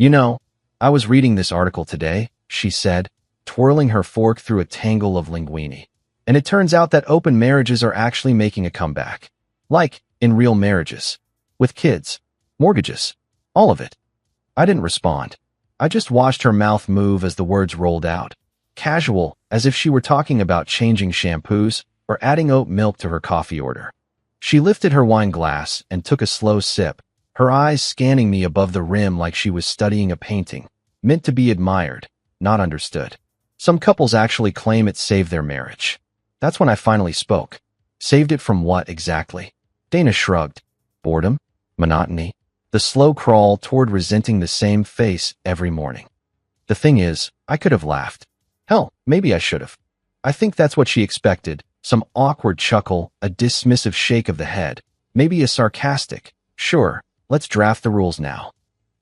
You know, I was reading this article today, she said, twirling her fork through a tangle of linguine. And it turns out that open marriages are actually making a comeback. Like, in real marriages. With kids. Mortgages. All of it. I didn't respond. I just watched her mouth move as the words rolled out. Casual, as if she were talking about changing shampoos or adding oat milk to her coffee order. She lifted her wine glass and took a slow sip, her eyes scanning me above the rim like she was studying a painting, meant to be admired, not understood. Some couples actually claim it saved their marriage. That's when I finally spoke. Saved it from what exactly? Dana shrugged. Boredom? Monotony? The slow crawl toward resenting the same face every morning. The thing is, I could have laughed. Hell, maybe I should have. I think that's what she expected. Some awkward chuckle, a dismissive shake of the head, maybe a sarcastic, sure, let's draft the rules now.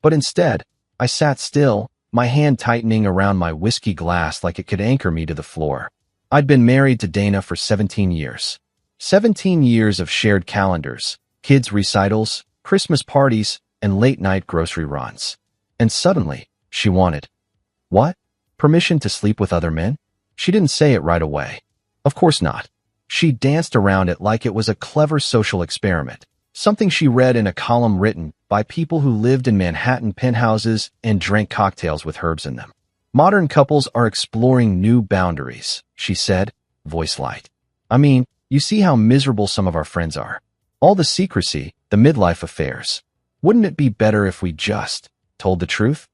But instead, I sat still, my hand tightening around my whiskey glass like it could anchor me to the floor. I'd been married to Dana for 17 years. 17 years of shared calendars, kids' recitals, Christmas parties, and late-night grocery runs. And suddenly, she wanted. What? Permission to sleep with other men? She didn't say it right away. Of course not. She danced around it like it was a clever social experiment, something she read in a column written by people who lived in Manhattan penthouses and drank cocktails with herbs in them. Modern couples are exploring new boundaries, she said, voice light. I mean, you see how miserable some of our friends are. All the secrecy, the midlife affairs. Wouldn't it be better if we just told the truth?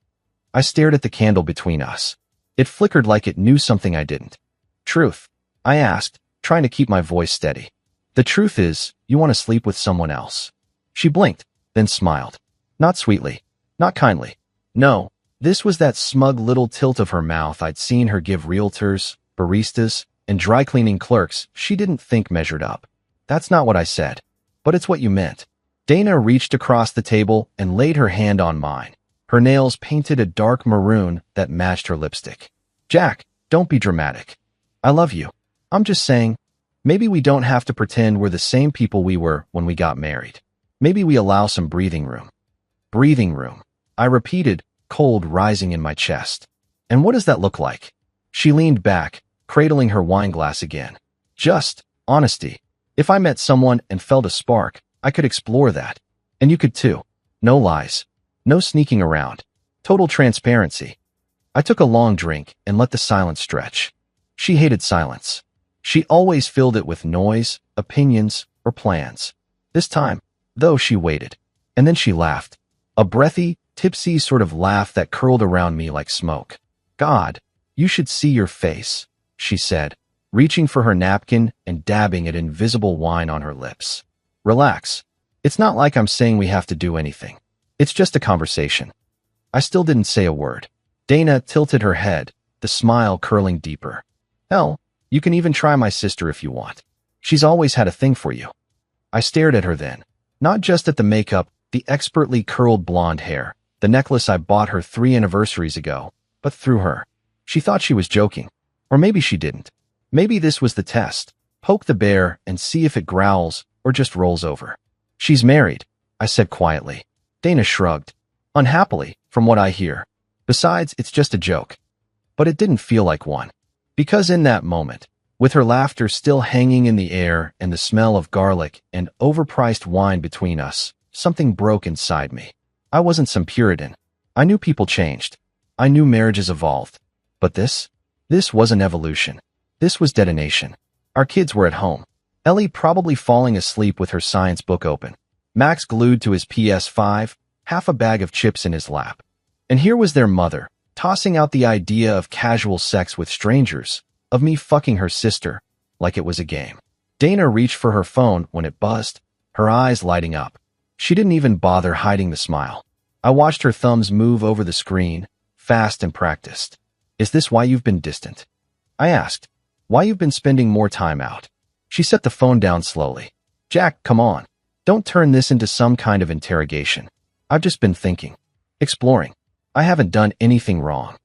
I stared at the candle between us. It flickered like it knew something I didn't. Truth? I asked, trying to keep my voice steady. The truth is, you want to sleep with someone else. She blinked, then smiled. Not sweetly. Not kindly. No, this was that smug little tilt of her mouth I'd seen her give realtors, baristas, and dry cleaning clerks she didn't think measured up. That's not what I said. But it's what you meant. Dana reached across the table and laid her hand on mine. Her nails painted a dark maroon that matched her lipstick. Jack, don't be dramatic. I love you. I'm just saying, maybe we don't have to pretend we're the same people we were when we got married. Maybe we allow some breathing room. Breathing room. I repeated, cold rising in my chest. And what does that look like? She leaned back, cradling her wine glass again. Just honesty. If I met someone and felt a spark, I could explore that. And you could too. No lies. No sneaking around. Total transparency. I took a long drink and let the silence stretch. She hated silence. She always filled it with noise, opinions, or plans. This time, though, she waited. And then she laughed. A breathy, tipsy sort of laugh that curled around me like smoke. God, you should see your face, she said, reaching for her napkin and dabbing at invisible wine on her lips. Relax. It's not like I'm saying we have to do anything. It's just a conversation. I still didn't say a word. Dana tilted her head, the smile curling deeper. Hell, you can even try my sister if you want. She's always had a thing for you. I stared at her then, not just at the makeup, the expertly curled blonde hair, the necklace I bought her 3 anniversaries ago, but through her. She thought she was joking. Or maybe she didn't. Maybe this was the test. Poke the bear and see if it growls or just rolls over. She's married, I said quietly. Dana shrugged. Unhappily, from what I hear. Besides, it's just a joke. But it didn't feel like one. Because in that moment, with her laughter still hanging in the air and the smell of garlic and overpriced wine between us, something broke inside me. I wasn't some Puritan. I knew people changed. I knew marriages evolved. But this was an evolution. This was detonation. Our kids were at home. Ellie probably falling asleep with her science book open. Max glued to his PS5, half a bag of chips in his lap. And here was their mother, tossing out the idea of casual sex with strangers, of me fucking her sister, like it was a game. Dana reached for her phone when it buzzed, her eyes lighting up. She didn't even bother hiding the smile. I watched her thumbs move over the screen, fast and practiced. Is this why you've been distant? I asked. Why you've been spending more time out? She set the phone down slowly. Jack, come on. Don't turn this into some kind of interrogation. I've just been thinking. Exploring. I haven't done anything wrong.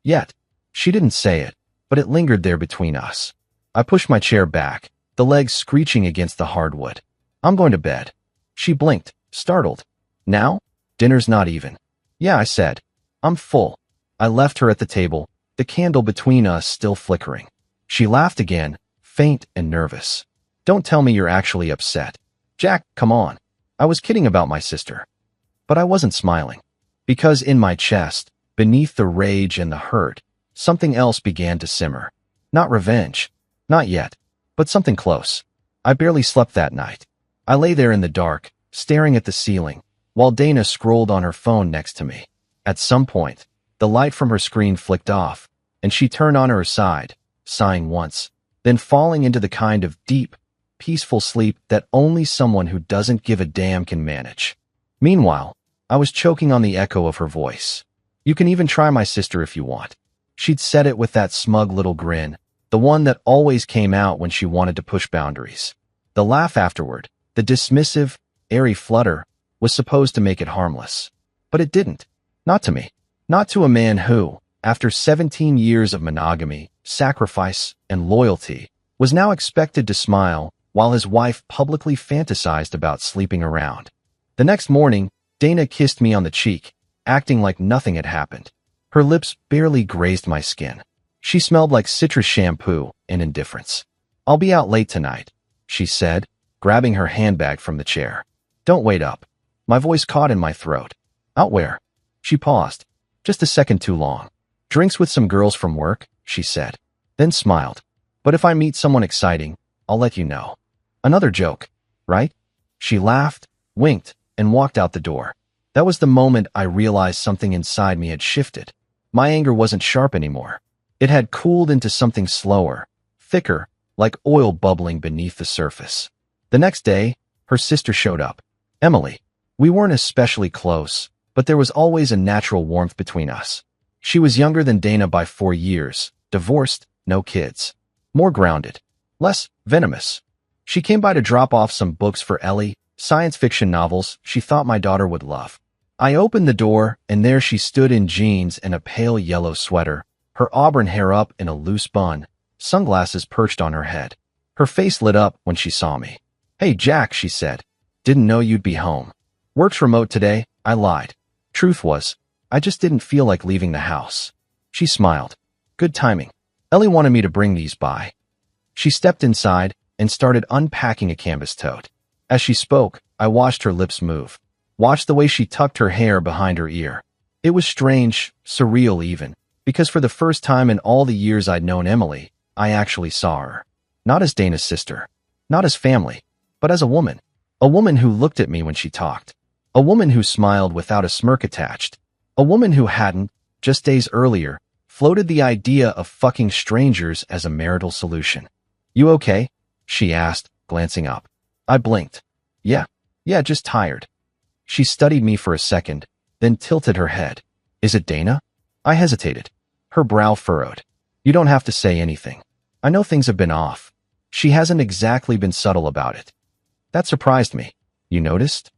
Yet. She didn't say it, but it lingered there between us. I pushed my chair back, the legs screeching against the hardwood. I'm going to bed. She blinked, startled. Now? Dinner's not even. Yeah, I said. I'm full. I left her at the table, the candle between us still flickering. She laughed again, faint and nervous. Don't tell me you're actually upset. Jack, come on. I was kidding about my sister. But I wasn't smiling. Because in my chest, beneath the rage and the hurt, something else began to simmer. Not revenge. Not yet. But something close. I barely slept that night. I lay there in the dark, staring at the ceiling, while Dana scrolled on her phone next to me. At some point, the light from her screen flicked off, and she turned on her side, sighing once, then falling into the kind of deep, peaceful sleep that only someone who doesn't give a damn can manage. Meanwhile, I was choking on the echo of her voice. You can even try my sister if you want. She'd said it with that smug little grin, the one that always came out when she wanted to push boundaries. The laugh afterward, the dismissive, airy flutter, was supposed to make it harmless. But it didn't. Not to me. Not to a man who, after 17 years of monogamy, sacrifice, and loyalty, was now expected to smile while his wife publicly fantasized about sleeping around. The next morning, Dana kissed me on the cheek, acting like nothing had happened. Her lips barely grazed my skin. She smelled like citrus shampoo and indifference. I'll be out late tonight, she said, grabbing her handbag from the chair. Don't wait up. My voice caught in my throat. Out where? She paused. Just a second too long. Drinks with some girls from work, she said, then smiled. But if I meet someone exciting, I'll let you know. Another joke, right? She laughed, winked, and walked out the door. That was the moment I realized something inside me had shifted. My anger wasn't sharp anymore. It had cooled into something slower, thicker, like oil bubbling beneath the surface. The next day, her sister showed up. Emily. We weren't especially close, but there was always a natural warmth between us. She was younger than Dana by 4 years, divorced, no kids. More grounded. Less venomous. She came by to drop off some books for Ellie, science fiction novels she thought my daughter would love. I opened the door, and there she stood in jeans and a pale yellow sweater, her auburn hair up in a loose bun, sunglasses perched on her head. Her face lit up when she saw me. Hey, Jack, she said. Didn't know you'd be home. Works remote today, I lied. Truth was, I just didn't feel like leaving the house. She smiled. Good timing. Ellie wanted me to bring these by. She stepped inside and started unpacking a canvas tote. As she spoke, I watched her lips move. Watched the way she tucked her hair behind her ear. It was strange, surreal even, because for the first time in all the years I'd known Emily, I actually saw her. Not as Dana's sister. Not as family. But as a woman. A woman who looked at me when she talked. A woman who smiled without a smirk attached. A woman who hadn't, just days earlier, floated the idea of fucking strangers as a marital solution. You okay? She asked, glancing up. I blinked. Yeah, just tired. She studied me for a second, then tilted her head. Is it Dana? I hesitated. Her brow furrowed. You don't have to say anything. I know things have been off. She hasn't exactly been subtle about it. That surprised me. You noticed?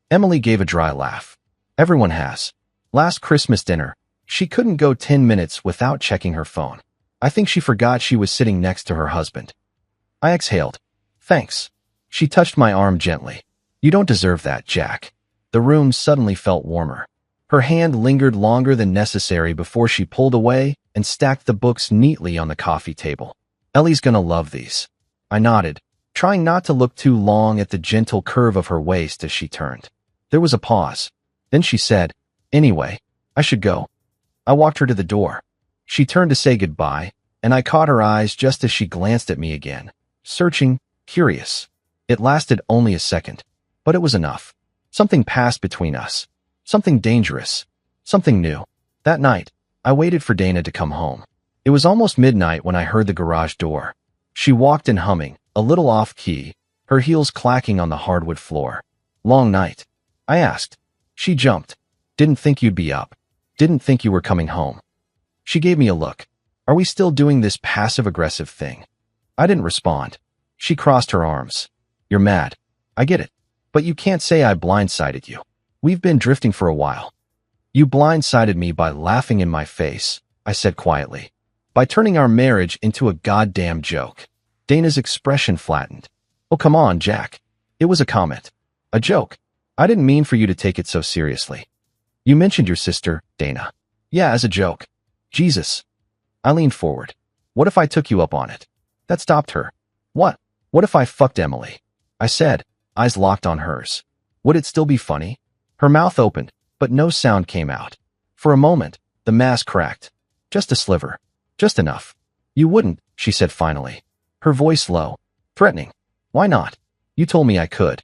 Emily gave a dry laugh. Everyone has. Last Christmas dinner, she couldn't go 10 minutes without checking her phone. I think she forgot she was sitting next to her husband. I exhaled. Thanks. She touched my arm gently. You don't deserve that, Jack. The room suddenly felt warmer. Her hand lingered longer than necessary before she pulled away and stacked the books neatly on the coffee table. Ellie's gonna love these. I nodded, trying not to look too long at the gentle curve of her waist as she turned. There was a pause. Then she said, Anyway, I should go. I walked her to the door. She turned to say goodbye, and I caught her eyes just as she glanced at me again, searching, curious. It lasted only a second, but it was enough. Something passed between us. Something dangerous. Something new. That night, I waited for Dana to come home. It was almost midnight when I heard the garage door. She walked in humming, a little off-key, her heels clacking on the hardwood floor. Long night? I asked. She jumped. Didn't think you'd be up. Didn't think you were coming home. She gave me a look. Are we still doing this passive-aggressive thing? I didn't respond. She crossed her arms. You're mad. I get it. But you can't say I blindsided you. We've been drifting for a while. You blindsided me by laughing in my face, I said quietly. By turning our marriage into a goddamn joke. Dana's expression flattened. Oh, come on, Jack. It was a comment. A joke. I didn't mean for you to take it so seriously. You mentioned your sister, Dana. Yeah, as a joke. Jesus. I leaned forward. What if I took you up on it? That stopped her. What? What if I fucked Emily? I said, eyes locked on hers. Would it still be funny? Her mouth opened, but no sound came out. For a moment, the mask cracked. Just a sliver. Just enough. You wouldn't, she said finally. Her voice low. Threatening. Why not? You told me I could.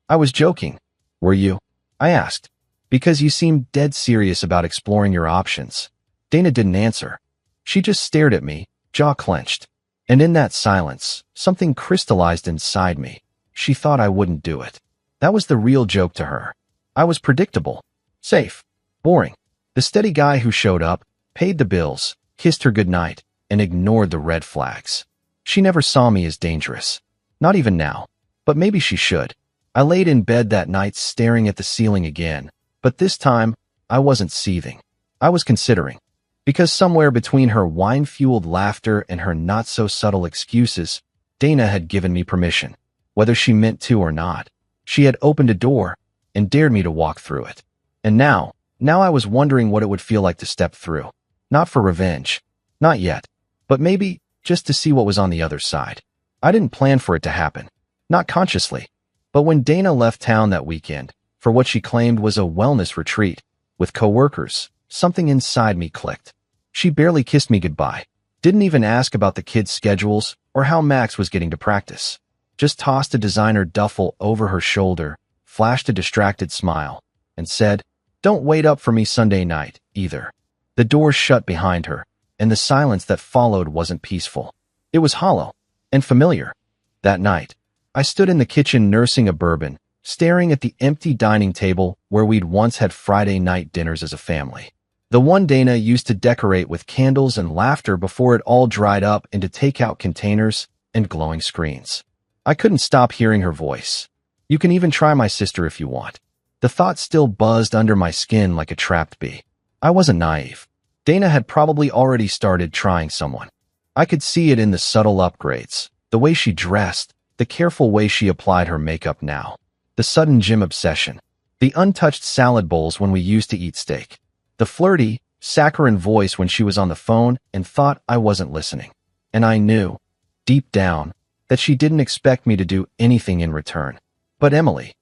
I was joking. Were you? I asked. Because you seemed dead serious about exploring your options. Dana didn't answer. She just stared at me, jaw clenched. And in that silence, something crystallized inside me. She thought I wouldn't do it. That was the real joke to her. I was predictable. Safe. Boring. The steady guy who showed up, paid the bills, kissed her goodnight, and ignored the red flags. She never saw me as dangerous. Not even now. But maybe she should. I laid in bed that night staring at the ceiling again. But this time, I wasn't seething. I was considering. Because somewhere between her wine-fueled laughter and her not-so-subtle excuses, Dana had given me permission. Whether she meant to or not, she had opened a door and dared me to walk through it. And now I was wondering what it would feel like to step through. Not for revenge. Not yet. But maybe just to see what was on the other side. I didn't plan for it to happen. Not consciously. But when Dana left town that weekend, for what she claimed was a wellness retreat, with coworkers, something inside me clicked. She barely kissed me goodbye. Didn't even ask about the kids' schedules or how Max was getting to practice. Just tossed a designer duffel over her shoulder, flashed a distracted smile, and said, "Don't wait up for me Sunday night, either." The door shut behind her, and the silence that followed wasn't peaceful. It was hollow and familiar. That night, I stood in the kitchen nursing a bourbon, staring at the empty dining table where we'd once had Friday night dinners as a family. The one Dana used to decorate with candles and laughter before it all dried up into takeout containers and glowing screens. I couldn't stop hearing her voice. You can even try my sister if you want. The thought still buzzed under my skin like a trapped bee. I wasn't naive. Dana had probably already started trying someone. I could see it in the subtle upgrades, the way she dressed, the careful way she applied her makeup now, the sudden gym obsession, the untouched salad bowls when we used to eat steak, the flirty, saccharine voice when she was on the phone and thought I wasn't listening. And I knew, deep down, that she didn't expect me to do anything in return. But Emily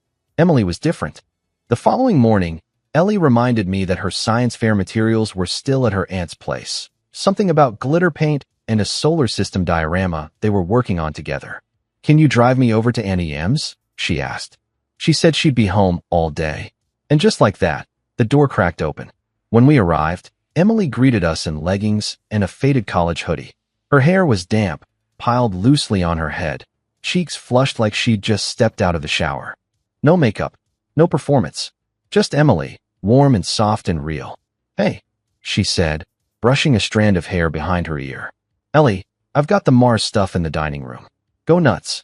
was different. The following morning, Ellie reminded me that her science fair materials were still at her aunt's place. Something about glitter paint and a solar system diorama they were working on together. "Can you drive me over to Auntie M's?" she asked. She said she'd be home all day. And just like that, the door cracked open. When we arrived, Emily greeted us in leggings and a faded college hoodie. Her hair was damp, piled loosely on her head, cheeks flushed like she'd just stepped out of the shower. No makeup, no performance, just Emily, warm and soft and real. "Hey," she said, brushing a strand of hair behind her ear. "Ellie, I've got the Mars stuff in the dining room. Go nuts."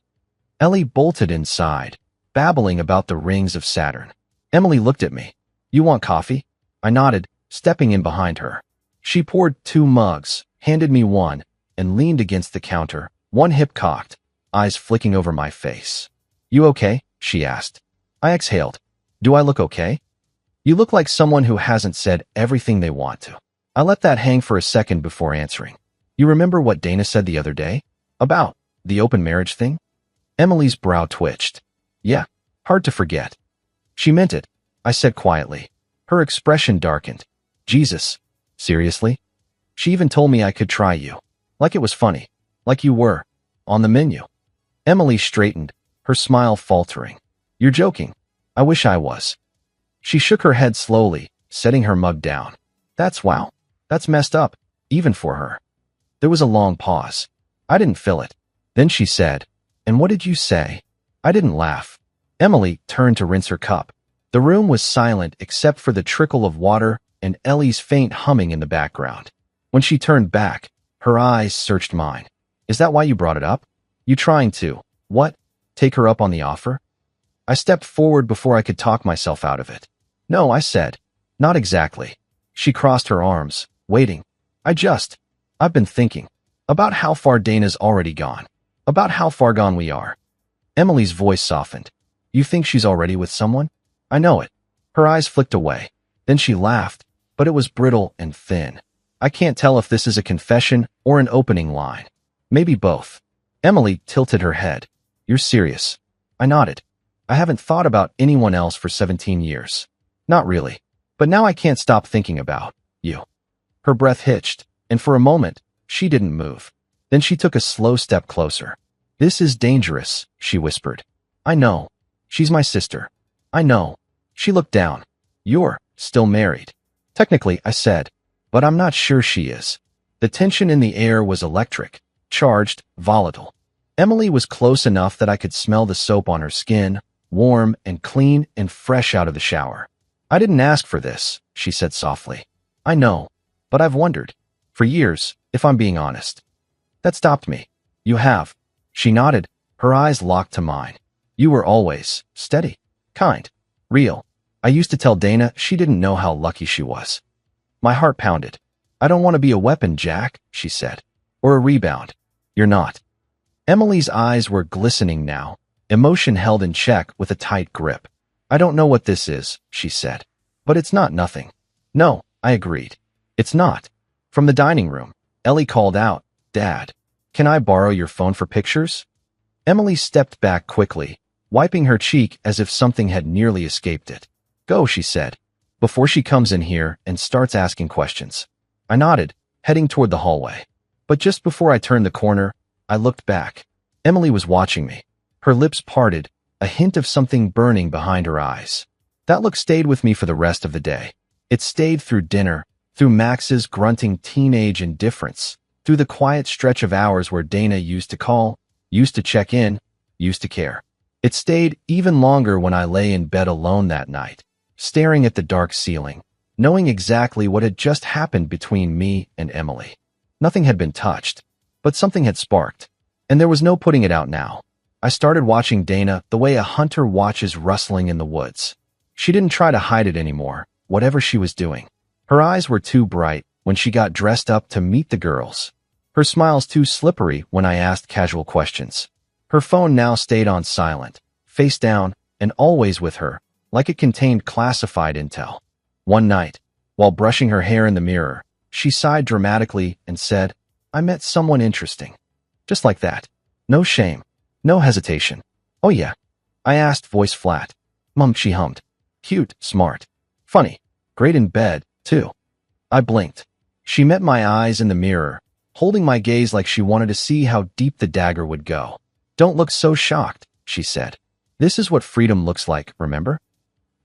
Ellie bolted inside, babbling about the rings of Saturn. Emily looked at me. "You want coffee?" I nodded, stepping in behind her. She poured 2 mugs, handed me one, and leaned against the counter, one hip cocked, eyes flicking over my face. "You okay?" she asked. I exhaled. "Do I look okay?" "You look like someone who hasn't said everything they want to." I let that hang for a second before answering. "You remember what Dana said the other day? About the open marriage thing?" Emily's brow twitched. "Yeah, hard to forget." "She meant it," I said quietly. Her expression darkened. "Jesus, seriously? She even told me I could try you. Like it was funny. Like you were. On the menu." Emily straightened, her smile faltering. "You're joking. I wish I was." She shook her head slowly, setting her mug down. Wow. That's messed up, even for her." There was a long pause. I didn't fill it. Then she said, "And what did you say?" I didn't laugh. Emily turned to rinse her cup. The room was silent except for the trickle of water and Ellie's faint humming in the background. When she turned back, her eyes searched mine. "Is that why you brought it up? You trying to, what, take her up on the offer?" I stepped forward before I could talk myself out of it. "No," I said. "Not exactly." She crossed her arms, waiting. I've been thinking. About how far Dana's already gone. About how far gone we are." Emily's voice softened. "You think she's already with someone?" "I know it." Her eyes flicked away. Then she laughed. but it was brittle and thin. I can't tell if this is a confession or an opening line. Maybe both. Emily tilted her head. You're serious? I nodded. I haven't thought about anyone else for 17 years. Not really. But now I can't stop thinking about you. Her breath hitched, and for a moment, she didn't move. Then she took a slow step closer. This is dangerous, she whispered. I know. She's my sister. I know. She looked down. You're still married. Technically, I said, but I'm not sure she is. The tension in the air was electric, charged, volatile. Emily was close enough that I could smell the soap on her skin, warm and clean and fresh out of the shower. I didn't ask for this, she said softly. I know, but I've wondered. For years, if I'm being honest. That stopped me. You have. She nodded, her eyes locked to mine. You were always steady, kind, real. I used to tell Dana she didn't know how lucky she was. My heart pounded. I don't want to be a weapon, Jack, she said. Or a rebound. You're not. Emily's eyes were glistening now, emotion held in check with a tight grip. I don't know what this is, she said. But it's not nothing. No, I agreed. It's not. From the dining room, Ellie called out, Dad, can I borrow your phone for pictures? Emily stepped back quickly, wiping her cheek as if something had nearly escaped it. Go, she said, before she comes in here and starts asking questions. I nodded, heading toward the hallway. But just before I turned the corner, I looked back. Emily was watching me. Her lips parted, a hint of something burning behind her eyes. That look stayed with me for the rest of the day. It stayed through dinner, through Max's grunting teenage indifference, through the quiet stretch of hours where Dana used to call, used to check in, used to care. It stayed even longer when I lay in bed alone that night, staring at the dark ceiling, knowing exactly what had just happened between me and Emily. Nothing had been touched, but something had sparked, and there was no putting it out now. I started watching Dana the way a hunter watches rustling in the woods. She didn't try to hide it anymore, whatever she was doing. Her eyes were too bright when she got dressed up to meet the girls. Her smiles too slippery when I asked casual questions. Her phone now stayed on silent, face down, and always with her, like it contained classified intel. One night, while brushing her hair in the mirror, she sighed dramatically and said, I met someone interesting. Just like that. No shame. No hesitation. Oh yeah. I asked, voice flat. Mum, she hummed. Cute, smart. Funny. Great in bed, too. I blinked. She met my eyes in the mirror, holding my gaze like she wanted to see how deep the dagger would go. Don't look so shocked, she said. This is what freedom looks like, remember?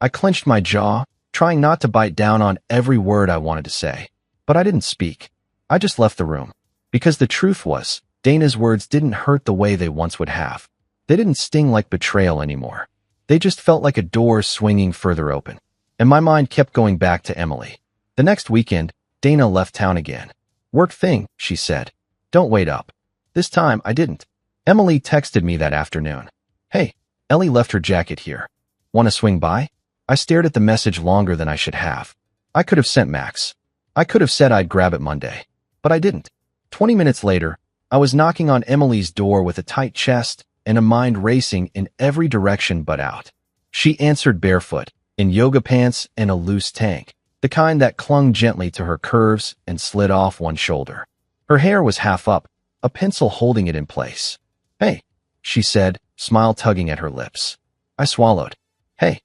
I clenched my jaw, trying not to bite down on every word I wanted to say. But I didn't speak. I just left the room. Because the truth was, Dana's words didn't hurt the way they once would have. They didn't sting like betrayal anymore. They just felt like a door swinging further open. And my mind kept going back to Emily. The next weekend, Dana left town again. Work thing, she said. Don't wait up. This time, I didn't. Emily texted me that afternoon. Hey, Ellie left her jacket here. Want to swing by? I stared at the message longer than I should have. I could have sent Max. I could have said I'd grab it Monday. But I didn't. 20 minutes later, I was knocking on Emily's door with a tight chest and a mind racing in every direction but out. She answered barefoot, in yoga pants and a loose tank, the kind that clung gently to her curves and slid off one shoulder. Her hair was half up, a pencil holding it in place. Hey, she said, smile tugging at her lips. I swallowed. Hey,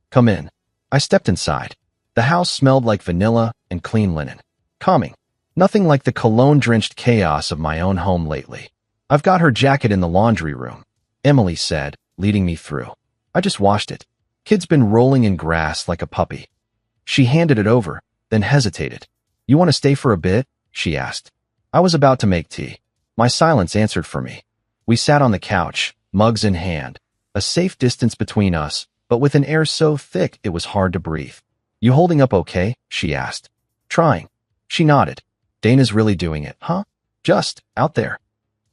come in. I stepped inside. The house smelled like vanilla and clean linen. Calming. Nothing like the cologne-drenched chaos of my own home lately. I've got her jacket in the laundry room, Emily said, leading me through. I just washed it. Kid's been rolling in grass like a puppy. She handed it over, then hesitated. You want to stay for a bit? She asked. I was about to make tea. My silence answered for me. We sat on the couch, mugs in hand, a safe distance between us, but with an air so thick it was hard to breathe. You holding up okay? She asked. Trying. She nodded. Dana's really doing it, huh? Just out there.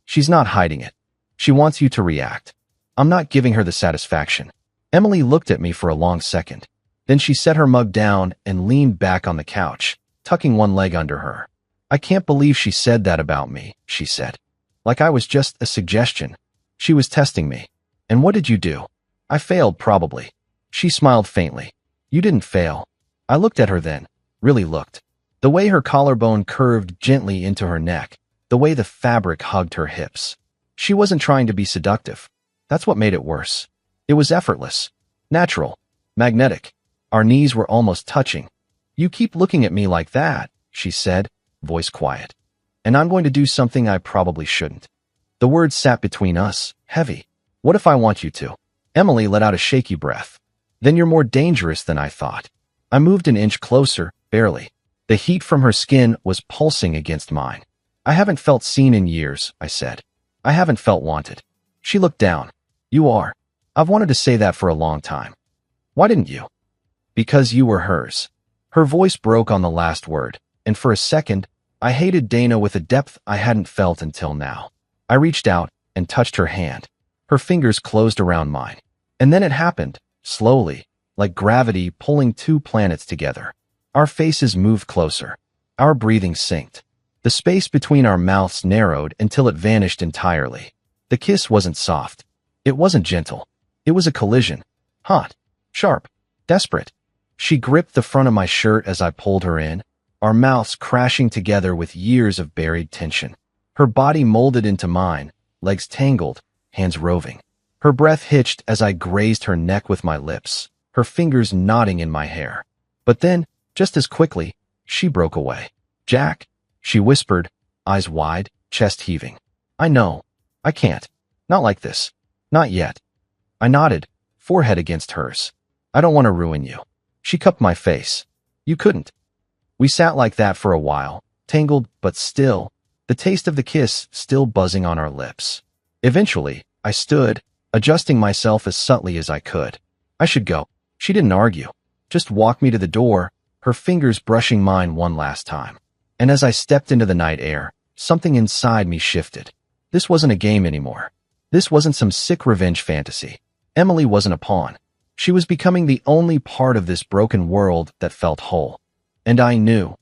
She's not hiding it. She wants you to react. I'm not giving her the satisfaction. Emily looked at me for a long second. Then she set her mug down and leaned back on the couch, tucking one leg under her. I can't believe she said that about me, she said. Like I was just a suggestion. She was testing me. And what did you do? I failed, probably. She smiled faintly. You didn't fail. I looked at her then, really looked. The way her collarbone curved gently into her neck, the way the fabric hugged her hips. She wasn't trying to be seductive. That's what made it worse. It was effortless, natural, magnetic. Our knees were almost touching. "You keep looking at me like that," she said, voice quiet. "And I'm going to do something I probably shouldn't." The words sat between us, heavy. "What if I want you to?" Emily let out a shaky breath. "Then you're more dangerous than I thought." I moved an inch closer, barely. The heat from her skin was pulsing against mine. "I haven't felt seen in years," I said. "I haven't felt wanted." She looked down. "You are. I've wanted to say that for a long time." "Why didn't you?" "Because you were hers." Her voice broke on the last word, and for a second, I hated Dana with a depth I hadn't felt until now. I reached out and touched her hand. Her fingers closed around mine. And then it happened, slowly, like gravity pulling two planets together. Our faces moved closer. Our breathing synced. The space between our mouths narrowed until it vanished entirely. The kiss wasn't soft. It wasn't gentle. It was a collision. Hot, sharp, desperate. She gripped the front of my shirt as I pulled her in, our mouths crashing together with years of buried tension. Her body molded into mine, legs tangled, hands roving. Her breath hitched as I grazed her neck with my lips, her fingers knotting in my hair. But then, just as quickly, she broke away. "Jack," she whispered, eyes wide, chest heaving. "I know. I can't. Not like this. Not yet." I nodded, forehead against hers. "I don't want to ruin you." She cupped my face. "You couldn't." We sat like that for a while, tangled but still, the taste of the kiss still buzzing on our lips. Eventually, I stood, adjusting myself as subtly as I could. I should go. She didn't argue, just walked me to the door, her fingers brushing mine one last time. And as I stepped into the night air, something inside me shifted. This wasn't a game anymore. This wasn't some sick revenge fantasy. Emily wasn't a pawn. She was becoming the only part of this broken world that felt whole. And I knew,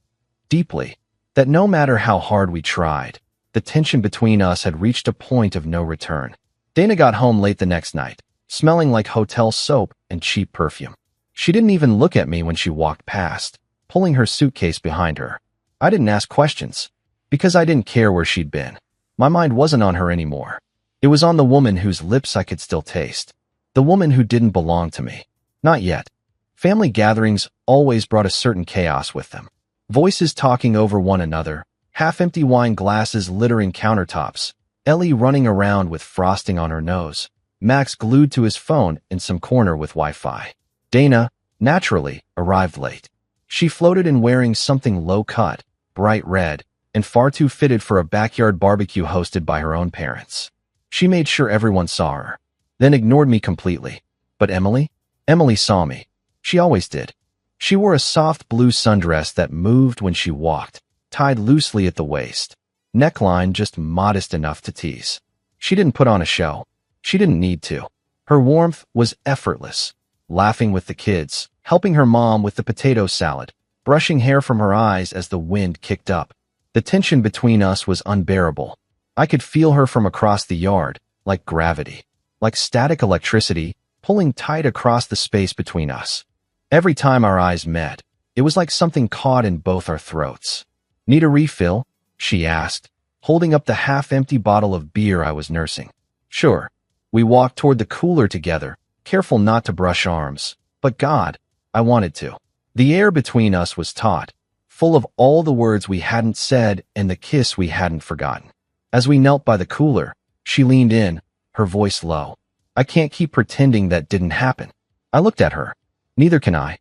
deeply, that no matter how hard we tried, the tension between us had reached a point of no return. Dana got home late the next night, smelling like hotel soap and cheap perfume. She didn't even look at me when she walked past, pulling her suitcase behind her. I didn't ask questions, because I didn't care where she'd been. My mind wasn't on her anymore. It was on the woman whose lips I could still taste. The woman who didn't belong to me. Not yet. Family gatherings always brought a certain chaos with them. Voices talking over one another, half-empty wine glasses littering countertops, Ellie running around with frosting on her nose, Max glued to his phone in some corner with Wi-Fi. Dana, naturally, arrived late. She floated in wearing something low-cut, bright red, and far too fitted for a backyard barbecue hosted by her own parents. She made sure everyone saw her, then ignored me completely. But Emily? Emily saw me. She always did. She wore a soft blue sundress that moved when she walked, tied loosely at the waist, neckline just modest enough to tease. She didn't put on a show. She didn't need to. Her warmth was effortless, laughing with the kids, helping her mom with the potato salad, brushing hair from her eyes as the wind kicked up. The tension between us was unbearable. I could feel her from across the yard, like gravity, like static electricity, pulling tight across the space between us. Every time our eyes met, it was like something caught in both our throats. "Need a refill?" she asked, holding up the half-empty bottle of beer I was nursing. "Sure." We walked toward the cooler together, careful not to brush arms. But God, I wanted to. The air between us was taut, full of all the words we hadn't said and the kiss we hadn't forgotten. As we knelt by the cooler, she leaned in, her voice low. "I can't keep pretending that didn't happen." I looked at her. "Neither can I."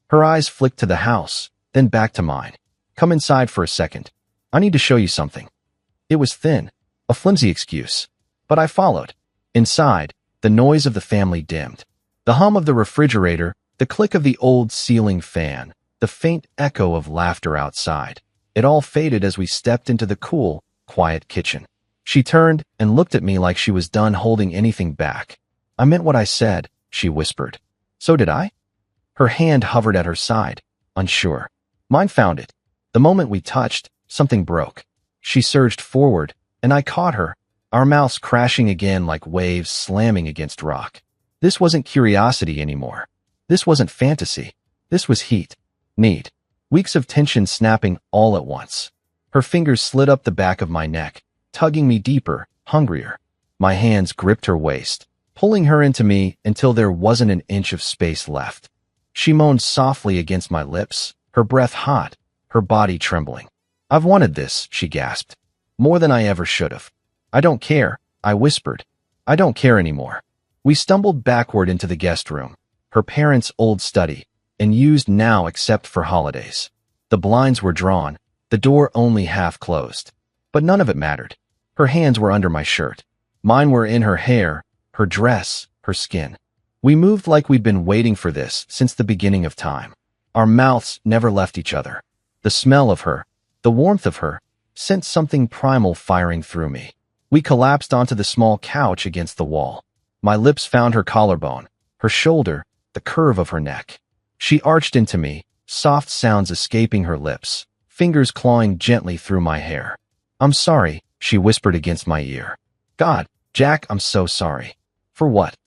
Her eyes flicked to the house, then back to mine. "Come inside for a second. I need to show you something." It was thin, a flimsy excuse, but I followed. Inside, the noise of the family dimmed. The hum of the refrigerator, the click of the old ceiling fan, the faint echo of laughter outside. It all faded as we stepped into the cool, quiet kitchen. She turned and looked at me like she was done holding anything back. "I meant what I said," she whispered. "So did I?" Her hand hovered at her side, unsure. Mine found it. The moment we touched, something broke. She surged forward, and I caught her, our mouths crashing again like waves slamming against rock. This wasn't curiosity anymore. This wasn't fantasy. This was heat. Need. Weeks of tension snapping all at once. Her fingers slid up the back of my neck, tugging me deeper, hungrier. My hands gripped her waist, pulling her into me until there wasn't an inch of space left. She moaned softly against my lips, her breath hot, her body trembling. "I've wanted this," she gasped. "More than I ever should have." "I don't care," I whispered. "I don't care anymore." We stumbled backward into the guest room, her parents' old study, and used now except for holidays. The blinds were drawn, the door only half closed. But none of it mattered. Her hands were under my shirt. Mine were in her hair, her dress, her skin. We moved like we'd been waiting for this since the beginning of time. Our mouths never left each other. The smell of her, the warmth of her, sent something primal firing through me. We collapsed onto the small couch against the wall. My lips found her collarbone, her shoulder, the curve of her neck. She arched into me, soft sounds escaping her lips, fingers clawing gently through my hair. "I'm sorry," she whispered against my ear. "God, Jack, I'm so sorry." "For what?"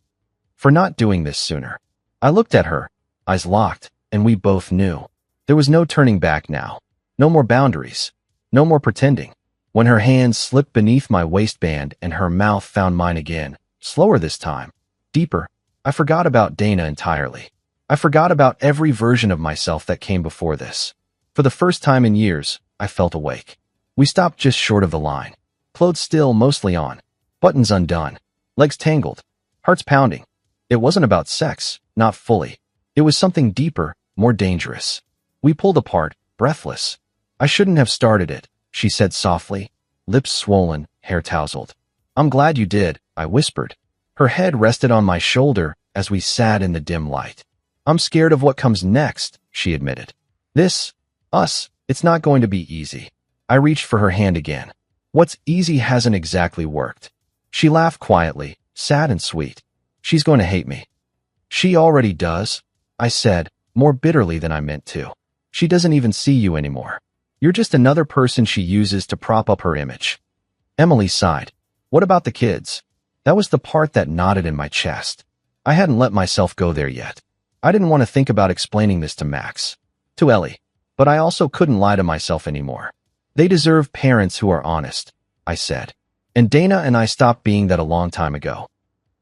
"For not doing this sooner." I looked at her, eyes locked, and we both knew. There was no turning back now. No more boundaries. No more pretending. When her hands slipped beneath my waistband and her mouth found mine again, slower this time, deeper, I forgot about Dana entirely. I forgot about every version of myself that came before this. For the first time in years, I felt awake. We stopped just short of the line. Clothes still mostly on, buttons undone, legs tangled, hearts pounding. It wasn't about sex, not fully. It was something deeper, more dangerous. We pulled apart, breathless. "I shouldn't have started it," she said softly, lips swollen, hair tousled. "I'm glad you did," I whispered. Her head rested on my shoulder as we sat in the dim light. "I'm scared of what comes next," she admitted. Us, it's not going to be easy." I reached for her hand again. "What's easy hasn't exactly worked." She laughed quietly, sad and sweet. "She's going to hate me." "She already does," I said, more bitterly than I meant to. "She doesn't even see you anymore. You're just another person she uses to prop up her image." Emily sighed. "What about the kids?" That was the part that knotted in my chest. I hadn't let myself go there yet. I didn't want to think about explaining this to Max, to Ellie, but I also couldn't lie to myself anymore. "They deserve parents who are honest," I said. "And Dana and I stopped being that a long time ago."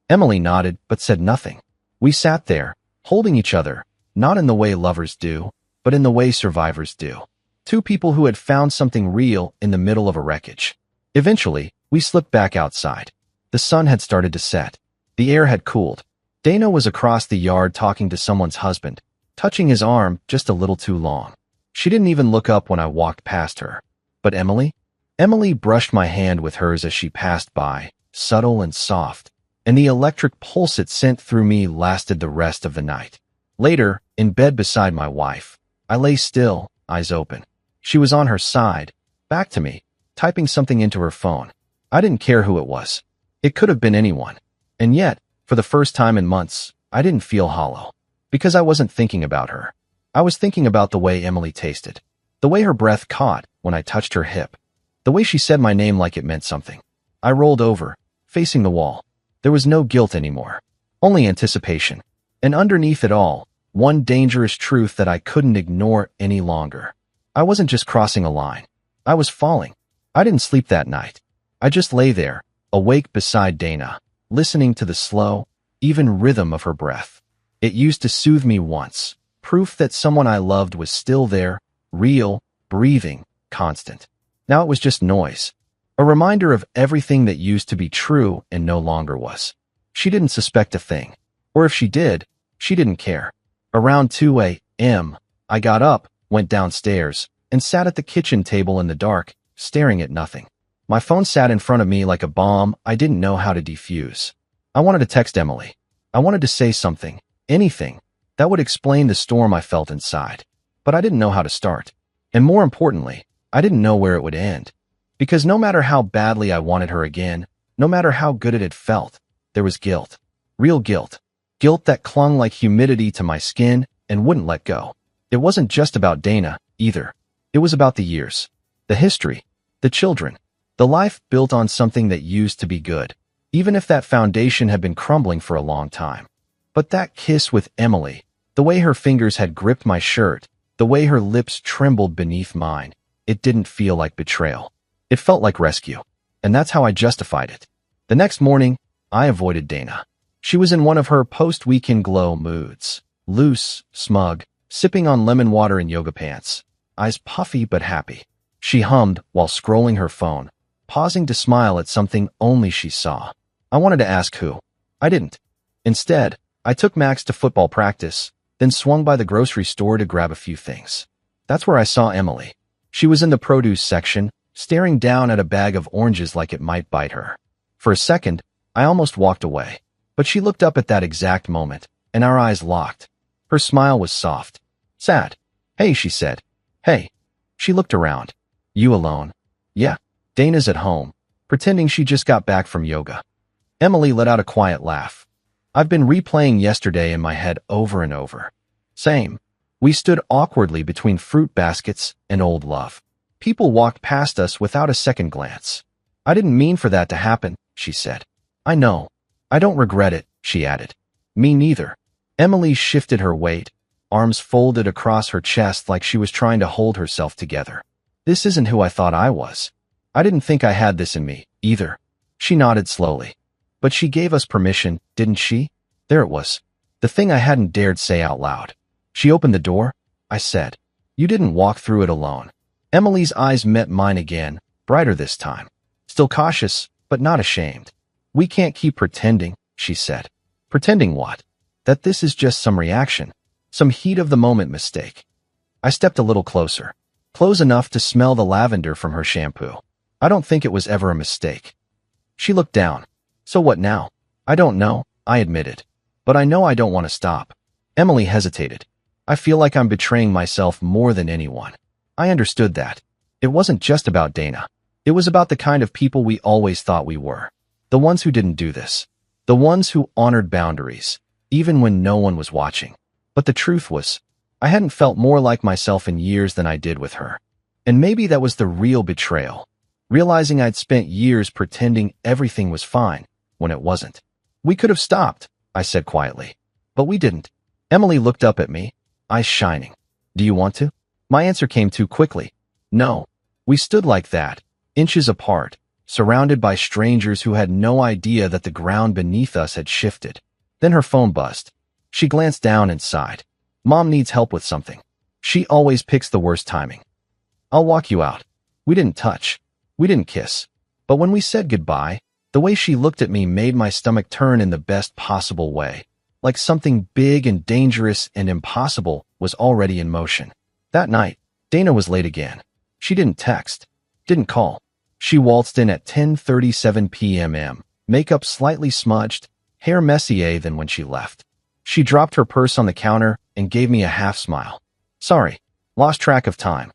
Emily nodded but said nothing. We sat there, holding each other, not in the way lovers do, but in the way survivors do. Two people who had found something real in the middle of a wreckage. Eventually, we slipped back outside. The sun had started to set. The air had cooled. Dana was across the yard talking to someone's husband, touching his arm just a little too long. She didn't even look up when I walked past her. But Emily? Emily brushed my hand with hers as she passed by, subtle and soft, and the electric pulse it sent through me lasted the rest of the night. Later, in bed beside my wife, I lay still, eyes open. She was on her side, back to me, typing something into her phone. I didn't care who it was. It could have been anyone. And yet, for the first time in months, I didn't feel hollow. Because I wasn't thinking about her. I was thinking about the way Emily tasted. The way her breath caught when I touched her hip. The way she said my name like it meant something. I rolled over, facing the wall. There was no guilt anymore. Only anticipation. And underneath it all, one dangerous truth that I couldn't ignore any longer. I wasn't just crossing a line. I was falling. I didn't sleep that night. I just lay there, awake beside Dana, listening to the slow, even rhythm of her breath. It used to soothe me once, proof that someone I loved was still there, real, breathing, constant. Now it was just noise, a reminder of everything that used to be true and no longer was. She didn't suspect a thing, or if she did, she didn't care. Around 2 a.m., I got up, went downstairs, and sat at the kitchen table in the dark, staring at nothing. My phone sat in front of me like a bomb I didn't know how to defuse. I wanted to text Emily. I wanted to say something, anything, that would explain the storm I felt inside. But I didn't know how to start. And more importantly, I didn't know where it would end. Because no matter how badly I wanted her again, no matter how good it had felt, there was guilt. Real guilt. Guilt that clung like humidity to my skin and wouldn't let go. It wasn't just about Dana, either. It was about the years, the history, the children, the life built on something that used to be good, even if that foundation had been crumbling for a long time. But that kiss with Emily, the way her fingers had gripped my shirt, The way her lips trembled beneath mine, it didn't feel like betrayal. It felt like rescue. And that's how I justified it. The next morning, I avoided Dana. She was in one of her post-weekend glow moods. Loose, smug, sipping on lemon water in yoga pants. Eyes puffy but happy. She hummed while scrolling her phone, pausing to smile at something only she saw. I wanted to ask who. I didn't. Instead, I took Max to football practice, then swung by the grocery store to grab a few things. That's where I saw Emily. She was in the produce section, staring down at a bag of oranges like it might bite her. For a second, I almost walked away, but she looked up at that exact moment, and our eyes locked. Her smile was soft. Sad. Hey, she said. Hey. She looked around. You alone? Yeah. Dana's at home, pretending she just got back from yoga. Emily let out a quiet laugh. I've been replaying yesterday in my head over and over. Same. We stood awkwardly between fruit baskets and old love. People walked past us without a second glance. I didn't mean for that to happen, she said. I know. I don't regret it, she added. Me neither. Emily shifted her weight, arms folded across her chest like she was trying to hold herself together. This isn't who I thought I was. I didn't think I had this in me, either. She nodded slowly. But she gave us permission, didn't she? There it was. The thing I hadn't dared say out loud. She opened the door, I said. You didn't walk through it alone. Emily's eyes met mine again, brighter this time. Still cautious, but not ashamed. We can't keep pretending, she said. Pretending what? That this is just some reaction. Some heat-of-the-moment mistake. I stepped a little closer. Close enough to smell the lavender from her shampoo. I don't think it was ever a mistake. She looked down. So what now? I don't know, I admitted. But I know I don't want to stop. Emily hesitated. I feel like I'm betraying myself more than anyone. I understood that. It wasn't just about Dana. It was about the kind of people we always thought we were. The ones who didn't do this. The ones who honored boundaries, even when no one was watching. But the truth was, I hadn't felt more like myself in years than I did with her. And maybe that was the real betrayal. Realizing I'd spent years pretending everything was fine when it wasn't. We could have stopped, I said quietly. But we didn't. Emily looked up at me, eyes shining. Do you want to? My answer came too quickly. No. We stood like that, inches apart, surrounded by strangers who had no idea that the ground beneath us had shifted. Then her phone buzzed. She glanced down and sighed. Mom needs help with something. She always picks the worst timing. I'll walk you out. We didn't touch. We didn't kiss. But when we said goodbye, the way she looked at me made my stomach turn in the best possible way. Like something big and dangerous and impossible was already in motion. That night, Dana was late again. She didn't text. Didn't call. She waltzed in at 10:37 p.m., makeup slightly smudged, hair messier than when she left. She dropped her purse on the counter and gave me a half smile. Sorry, lost track of time.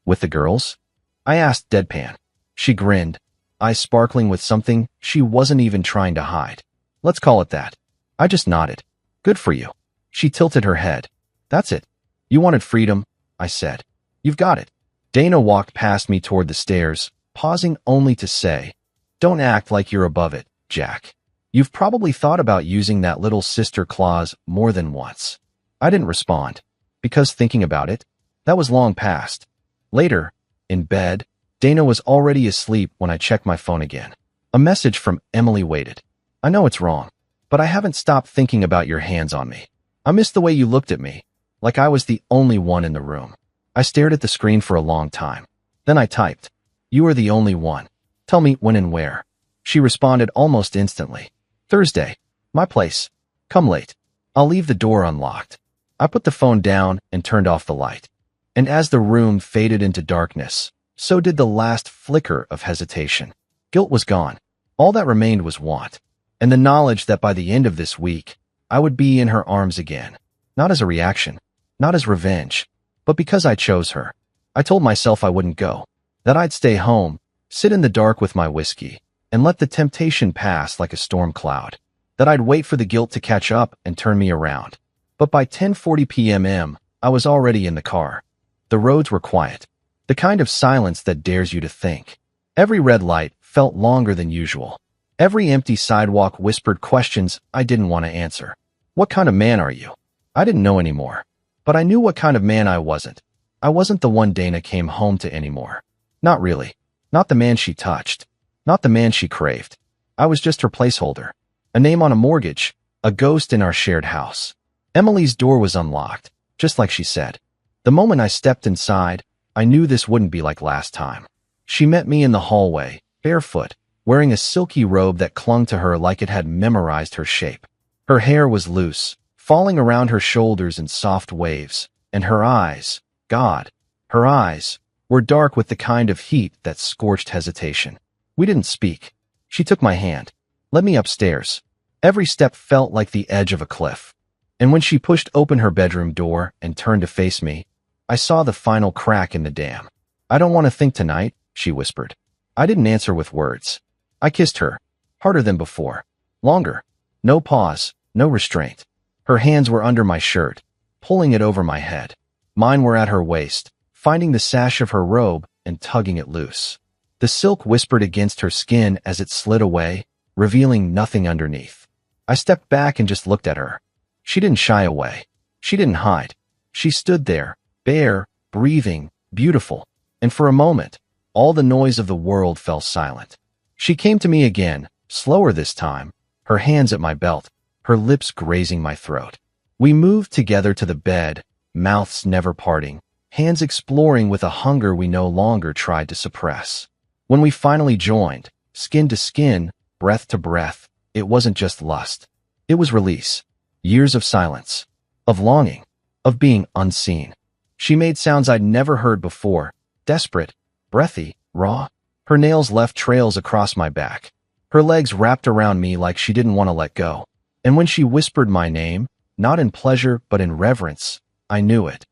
With the girls? I asked deadpan. She grinned, eyes sparkling with something she wasn't even trying to hide. Let's call it that. I just nodded. Good for you. She tilted her head. That's it. You wanted freedom, I said. You've got it. Dana walked past me toward the stairs, pausing only to say, Don't act like you're above it, Jack. You've probably thought about using that little sister clause more than once. I didn't respond, because thinking about it, that was long past. Later, in bed, Dana was already asleep when I checked my phone again. A message from Emily waited. I know it's wrong, but I haven't stopped thinking about your hands on me. I miss the way you looked at me, like I was the only one in the room. I stared at the screen for a long time. Then I typed, You are the only one. Tell me when and where. She responded almost instantly. Thursday. My place. Come late. I'll leave the door unlocked. I put the phone down and turned off the light. And as the room faded into darkness, so did the last flicker of hesitation. Guilt was gone. All that remained was want. And the knowledge that by the end of this week, I would be in her arms again. Not as a reaction, not as revenge, but because I chose her. I told myself I wouldn't go, that I'd stay home, sit in the dark with my whiskey, and let the temptation pass like a storm cloud, that I'd wait for the guilt to catch up and turn me around. But by 10:40 p.m., I was already in the car. The roads were quiet, the kind of silence that dares you to think. Every red light felt longer than usual. Every empty sidewalk whispered questions I didn't want to answer. What kind of man are you? I didn't know anymore. But I knew what kind of man I wasn't. I wasn't the one Dana came home to anymore. Not really. Not the man she touched. Not the man she craved. I was just her placeholder. A name on a mortgage. A ghost in our shared house. Emily's door was unlocked, just like she said. The moment I stepped inside, I knew this wouldn't be like last time. She met me in the hallway, barefoot, wearing a silky robe that clung to her like it had memorized her shape. Her hair was loose, falling around her shoulders in soft waves, and her eyes, God, her eyes, were dark with the kind of heat that scorched hesitation. We didn't speak. She took my hand, led me upstairs. Every step felt like the edge of a cliff. And when she pushed open her bedroom door and turned to face me, I saw the final crack in the dam. I don't want to think tonight, she whispered. I didn't answer with words. I kissed her, harder than before, longer. No pause, no restraint. Her hands were under my shirt, pulling it over my head. Mine were at her waist, finding the sash of her robe and tugging it loose. The silk whispered against her skin as it slid away, revealing nothing underneath. I stepped back and just looked at her. She didn't shy away. She didn't hide. She stood there, bare, breathing, beautiful. And for a moment, all the noise of the world fell silent. She came to me again, slower this time, her hands at my belt, her lips grazing my throat. We moved together to the bed, mouths never parting, hands exploring with a hunger we no longer tried to suppress. When we finally joined, skin to skin, breath to breath, it wasn't just lust. It was release. Years of silence, of longing, of being unseen. She made sounds I'd never heard before, desperate, breathy, raw. Her nails left trails across my back. Her legs wrapped around me like she didn't want to let go. And when she whispered my name, not in pleasure but in reverence, I knew it.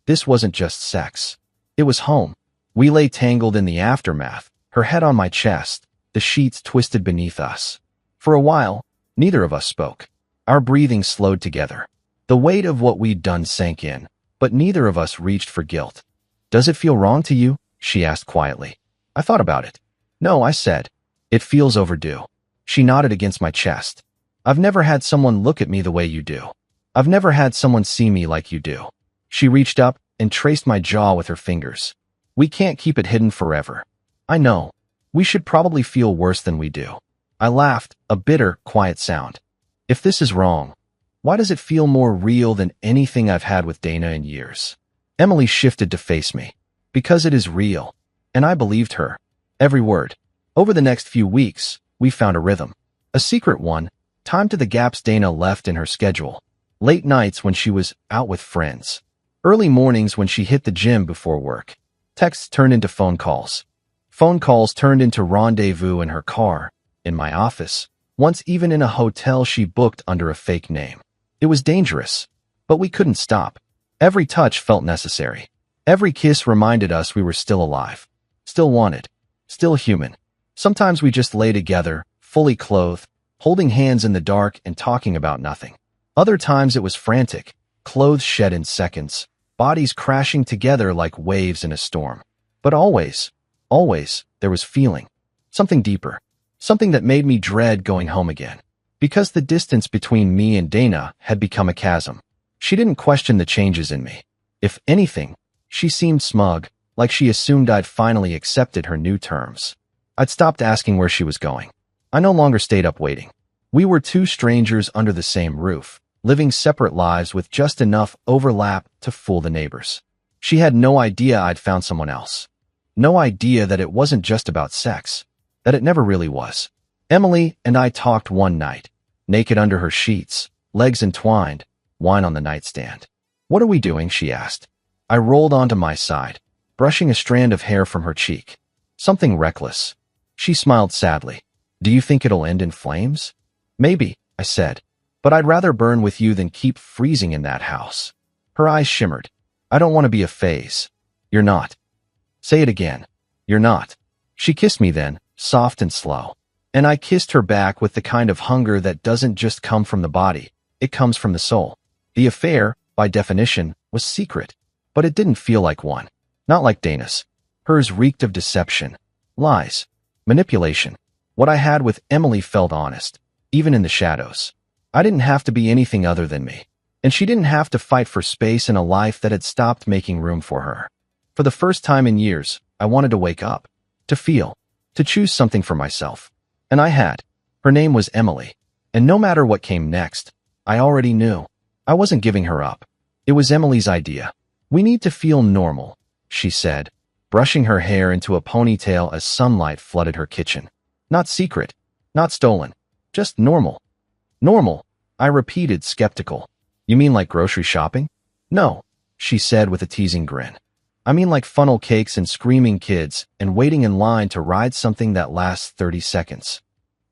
This wasn't just sex. It was home. We lay tangled in the aftermath, her head on my chest, the sheets twisted beneath us. For a while, neither of us spoke. Our breathing slowed together. The weight of what we'd done sank in, but neither of us reached for guilt. Does it feel wrong to you? She asked quietly. I thought about it. No, I said. It feels overdue. She nodded against my chest. I've never had someone look at me the way you do. I've never had someone see me like you do. She reached up and traced my jaw with her fingers. We can't keep it hidden forever. I know. We should probably feel worse than we do. I laughed, a bitter, quiet sound. If this is wrong, why does it feel more real than anything I've had with Dana in years? Emily shifted to face me. Because it is real. And I believed her. Every word. Over the next few weeks, we found a rhythm. A secret one, timed to the gaps Dana left in her schedule. Late nights when she was out with friends. Early mornings when she hit the gym before work. Texts turned into phone calls. Phone calls turned into rendezvous in her car, in my office. Once even in a hotel she booked under a fake name. It was dangerous, but we couldn't stop. Every touch felt necessary. Every kiss reminded us we were still alive, still wanted, still human. Sometimes we just lay together, fully clothed, holding hands in the dark and talking about nothing. Other times it was frantic, clothes shed in seconds, bodies crashing together like waves in a storm. But always, there was feeling, something deeper. Something that made me dread going home again. Because the distance between me and Dana had become a chasm. She didn't question the changes in me. If anything, she seemed smug, like she assumed I'd finally accepted her new terms. I'd stopped asking where she was going. I no longer stayed up waiting. We were two strangers under the same roof, living separate lives with just enough overlap to fool the neighbors. She had no idea I'd found someone else. No idea that it wasn't just about sex. That it never really was. Emily and I talked one night, naked under her sheets, legs entwined, wine on the nightstand. What are we doing? She asked. I rolled onto my side, brushing a strand of hair from her cheek. Something reckless. She smiled sadly. Do you think it'll end in flames? Maybe, I said, but I'd rather burn with you than keep freezing in that house. Her eyes shimmered. I don't want to be a phase. You're not. Say it again. You're not. She kissed me then, soft and slow. And I kissed her back with the kind of hunger that doesn't just come from the body, it comes from the soul. The affair, by definition, was secret, but it didn't feel like one. Not like Dana's. Hers reeked of deception, lies, manipulation. What I had with Emily felt honest, even in the shadows. I didn't have to be anything other than me. And she didn't have to fight for space in a life that had stopped making room for her. For the first time in years, I wanted to wake up, to feel, to choose something for myself. And I had. Her name was Emily. And no matter what came next, I already knew. I wasn't giving her up. It was Emily's idea. We need to feel normal, she said, brushing her hair into a ponytail as sunlight flooded her kitchen. Not secret, not stolen, just normal. Normal, I repeated, skeptical. You mean like grocery shopping? No, she said with a teasing grin. I mean like funnel cakes and screaming kids and waiting in line to ride something that lasts 30 seconds.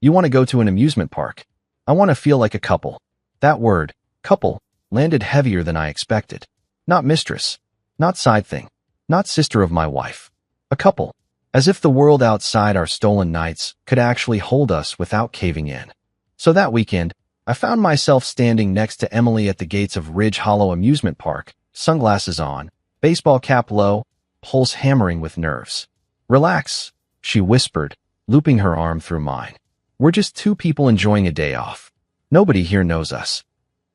You want to go to an amusement park? I want to feel like a couple. That word, couple, landed heavier than I expected. Not mistress, not side thing, not sister of my wife. A couple. As if the world outside our stolen nights could actually hold us without caving in. So that weekend, I found myself standing next to Emily at the gates of Ridge Hollow Amusement Park, sunglasses on, baseball cap low, pulse hammering with nerves. Relax, she whispered, looping her arm through mine. We're just two people enjoying a day off. Nobody here knows us.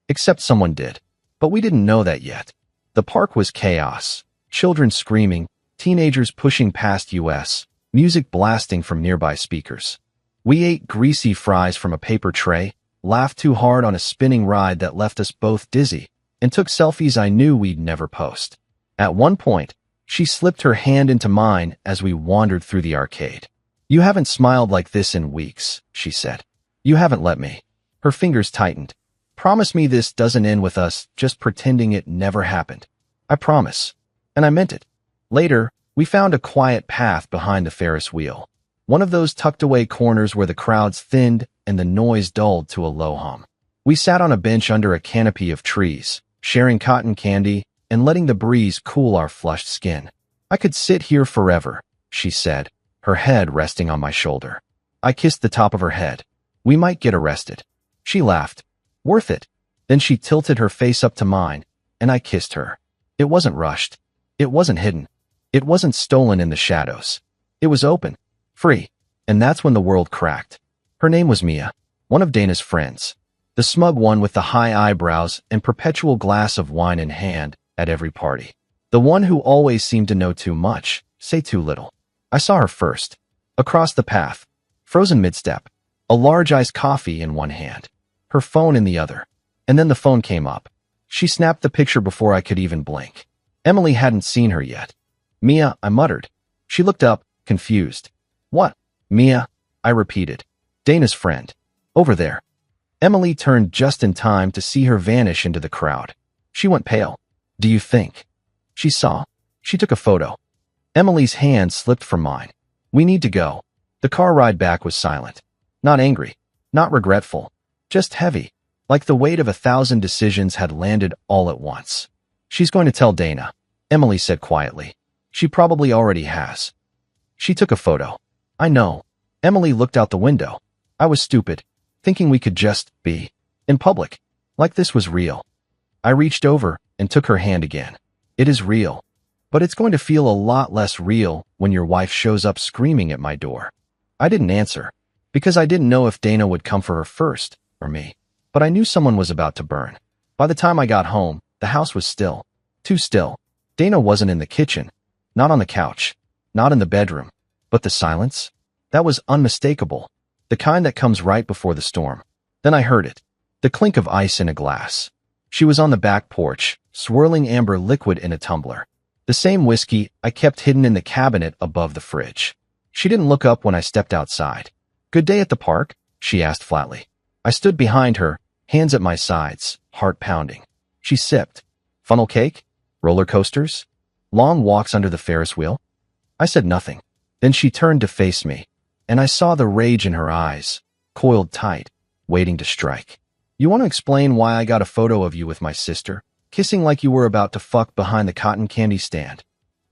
Except someone did. But we didn't know that yet. The park was chaos. Children screaming, teenagers pushing past us, music blasting from nearby speakers. We ate greasy fries from a paper tray, laughed too hard on a spinning ride that left us both dizzy, and took selfies I knew we'd never post. At one point, she slipped her hand into mine as we wandered through the arcade. You haven't smiled like this in weeks, she said. You haven't let me. Her fingers tightened. Promise me this doesn't end with us just pretending it never happened. I promise. And I meant it. Later, we found a quiet path behind the Ferris wheel. One of those tucked-away corners where the crowds thinned and the noise dulled to a low hum. We sat on a bench under a canopy of trees, sharing cotton candy and letting the breeze cool our flushed skin. I could sit here forever, she said, her head resting on my shoulder. I kissed the top of her head. We might get arrested. She laughed. Worth it. Then she tilted her face up to mine, and I kissed her. It wasn't rushed. It wasn't hidden. It wasn't stolen in the shadows. It was open. Free. And that's when the world cracked. Her name was Mia, one of Dana's friends. The smug one with the high eyebrows and perpetual glass of wine in hand at every party. The one who always seemed to know too much, say too little. I saw her first. Across the path. Frozen mid-step. A large iced coffee in one hand. Her phone in the other. And then the phone came up. She snapped the picture before I could even blink. Emily hadn't seen her yet. Mia, I muttered. She looked up, confused. What? Mia, I repeated. Dana's friend. Over there. Emily turned just in time to see her vanish into the crowd. She went pale. Do you think? She saw. She took a photo. Emily's hand slipped from mine. We need to go. The car ride back was silent. Not angry. Not regretful. Just heavy. Like the weight of 1,000 decisions had landed all at once. She's going to tell Dana, Emily said quietly. She probably already has. She took a photo. I know. Emily looked out the window. I was stupid, thinking we could just be in public, like this was real. I reached over and took her hand again. It is real, but it's going to feel a lot less real when your wife shows up screaming at my door. I didn't answer, because I didn't know if Dana would come for her first, or me. But I knew someone was about to burn. By the time I got home, the house was still. Too still. Dana wasn't in the kitchen, not on the couch, not in the bedroom. But the silence? That was unmistakable. The kind that comes right before the storm. Then I heard it. The clink of ice in a glass. She was on the back porch, swirling amber liquid in a tumbler. The same whiskey I kept hidden in the cabinet above the fridge. She didn't look up when I stepped outside. Good day at the park? She asked flatly. I stood behind her, hands at my sides, heart pounding. She sipped. Funnel cake? Roller coasters? Long walks under the Ferris wheel? I said nothing. Then she turned to face me, and I saw the rage in her eyes, coiled tight, waiting to strike. You want to explain why I got a photo of you with my sister, kissing like you were about to fuck behind the cotton candy stand?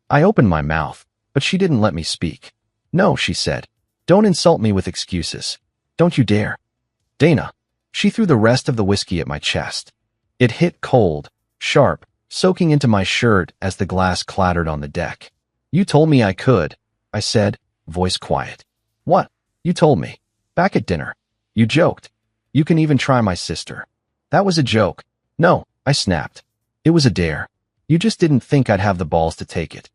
I opened my mouth, but she didn't let me speak. No, she said. Don't insult me with excuses. Don't you dare. Dana. She threw the rest of the whiskey at my chest. It hit cold, sharp, soaking into my shirt as the glass clattered on the deck. You told me I could, I said, voice quiet. What? You told me. Back at dinner. You joked. You can even try my sister. That was a joke. No, I snapped. It was a dare. You just didn't think I'd have the balls to take it.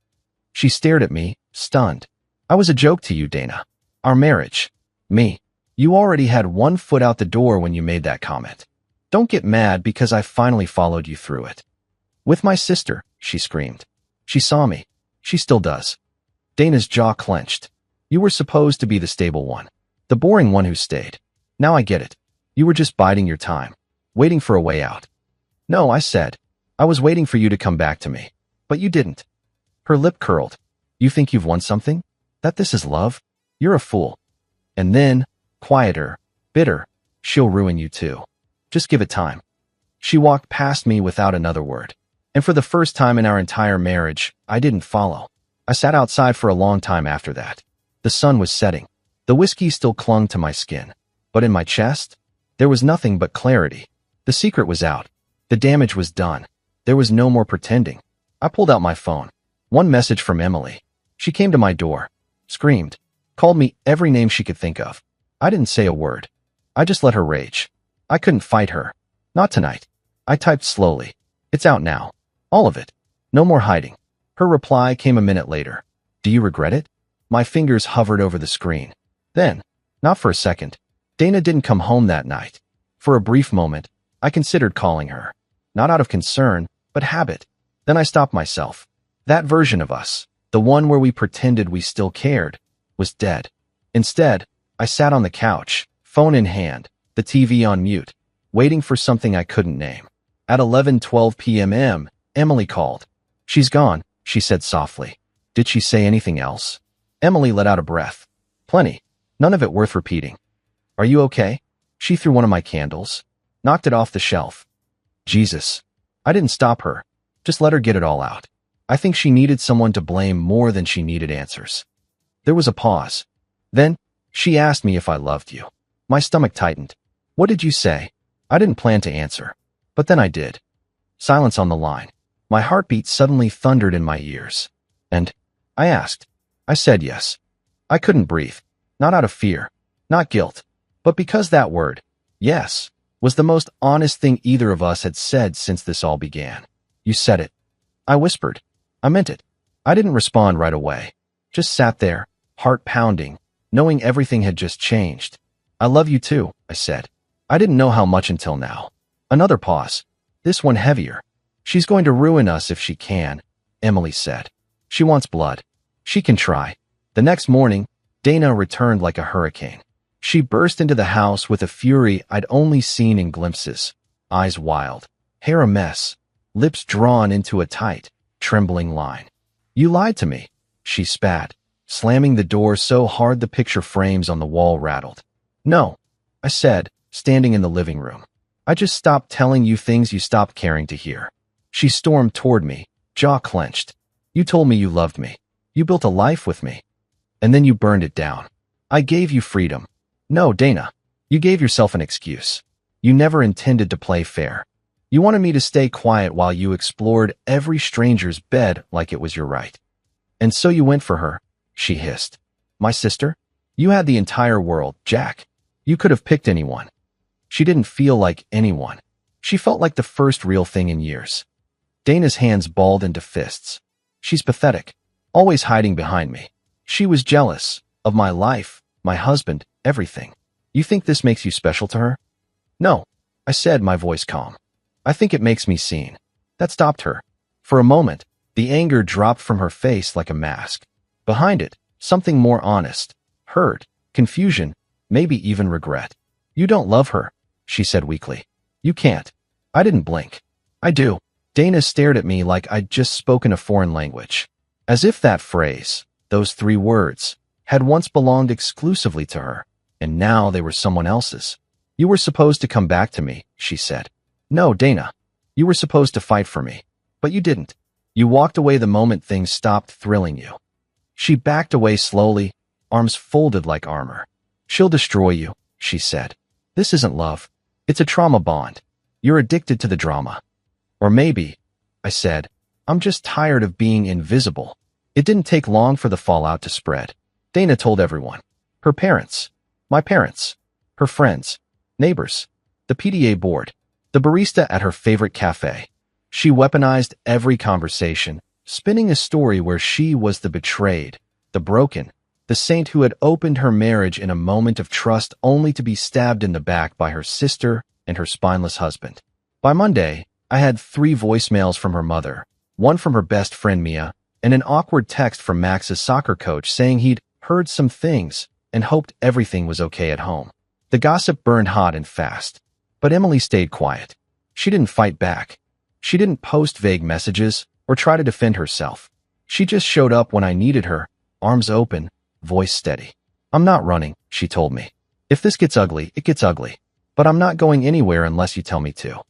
She stared at me, stunned. I was a joke to you, Dana. Our marriage. Me. You already had one foot out the door when you made that comment. Don't get mad because I finally followed you through it. With my sister, she screamed. She saw me. She still does. Dana's jaw clenched. You were supposed to be the stable one. The boring one who stayed. Now I get it. You were just biding your time. Waiting for a way out. No, I said. I was waiting for you to come back to me. But you didn't. Her lip curled. You think you've won something? That this is love? You're a fool. And then, quieter, bitter, she'll ruin you too. Just give it time. She walked past me without another word. And for the first time in our entire marriage, I didn't follow. I sat outside for a long time after that. The sun was setting. The whiskey still clung to my skin. But in my chest, there was nothing but clarity. The secret was out. The damage was done. There was no more pretending. I pulled out my phone. One message from Emily. She came to my door, screamed, called me every name she could think of. I didn't say a word. I just let her rage. I couldn't fight her. Not tonight. I typed slowly. It's out now. All of it. No more hiding. Her reply came a minute later. Do you regret it? My fingers hovered over the screen. Then, not for a second, Dana didn't come home that night. For a brief moment, I considered calling her. Not out of concern, but habit. Then I stopped myself. That version of us, the one where we pretended we still cared, was dead. Instead, I sat on the couch, phone in hand, the TV on mute, waiting for something I couldn't name. At 11:12 p.m., Emily called. She's gone, she said softly. Did she say anything else? Emily let out a breath. Plenty. None of it worth repeating. Are you okay? She threw one of my candles, knocked it off the shelf. Jesus. I didn't stop her. Just let her get it all out. I think she needed someone to blame more than she needed answers. There was a pause. Then, she asked me if I loved you. My stomach tightened. What did you say? I didn't plan to answer. But then I did. Silence on the line. My heartbeat suddenly thundered in my ears. And I asked. I said yes. I couldn't breathe. Not out of fear. Not guilt. But because that word, yes, was the most honest thing either of us had said since this all began. You said it. I whispered. I meant it. I didn't respond right away. Just sat there, heart pounding, knowing everything had just changed. I love you too, I said. I didn't know how much until now. Another pause. This one heavier. She's going to ruin us if she can, Emily said. She wants blood. She can try. The next morning, Dana returned like a hurricane. She burst into the house with a fury I'd only seen in glimpses. Eyes wild, hair a mess, lips drawn into a tight, trembling line. You lied to me, she spat, slamming the door so hard the picture frames on the wall rattled. No, I said, standing in the living room. I just stopped telling you things you stopped caring to hear. She stormed toward me, jaw clenched. You told me you loved me. You built a life with me. And then you burned it down. I gave you freedom. No, Dana. You gave yourself an excuse. You never intended to play fair. You wanted me to stay quiet while you explored every stranger's bed like it was your right. And so you went for her, she hissed. My sister? You had the entire world, Jack. You could have picked anyone. She didn't feel like anyone. She felt like the first real thing in years. Dana's hands balled into fists. She's pathetic, always hiding behind me. She was jealous of my life, my husband, everything. You think this makes you special to her? No, I said, my voice calm. I think it makes me seen. That stopped her. For a moment, the anger dropped from her face like a mask. Behind it, something more honest. Hurt, confusion, maybe even regret. You don't love her, she said weakly. You can't. I didn't blink. I do. Dana stared at me like I'd just spoken a foreign language. As if that phrase, those 3 words, had once belonged exclusively to her, and now they were someone else's. You were supposed to come back to me, she said. No, Dana. You were supposed to fight for me. But you didn't. You walked away the moment things stopped thrilling you. She backed away slowly, arms folded like armor. She'll destroy you, she said. This isn't love. It's a trauma bond. You're addicted to the drama. Or maybe, I said, I'm just tired of being invisible. It didn't take long for the fallout to spread. Dana told everyone. Her parents, my parents, her friends, neighbors, the PTA board. the barista at her favorite cafe. She weaponized every conversation, spinning a story where she was the betrayed, the broken, the saint who had opened her marriage in a moment of trust only to be stabbed in the back by her sister and her spineless husband. By Monday, I had 3 voicemails from her mother, one from her best friend Mia, and an awkward text from Max's soccer coach saying he'd heard some things and hoped everything was okay at home. The gossip burned hot and fast, but Emily stayed quiet. She didn't fight back. She didn't post vague messages or try to defend herself. She just showed up when I needed her, arms open, voice steady. "I'm not running," she told me. "If this gets ugly, it gets ugly. But I'm not going anywhere unless you tell me to."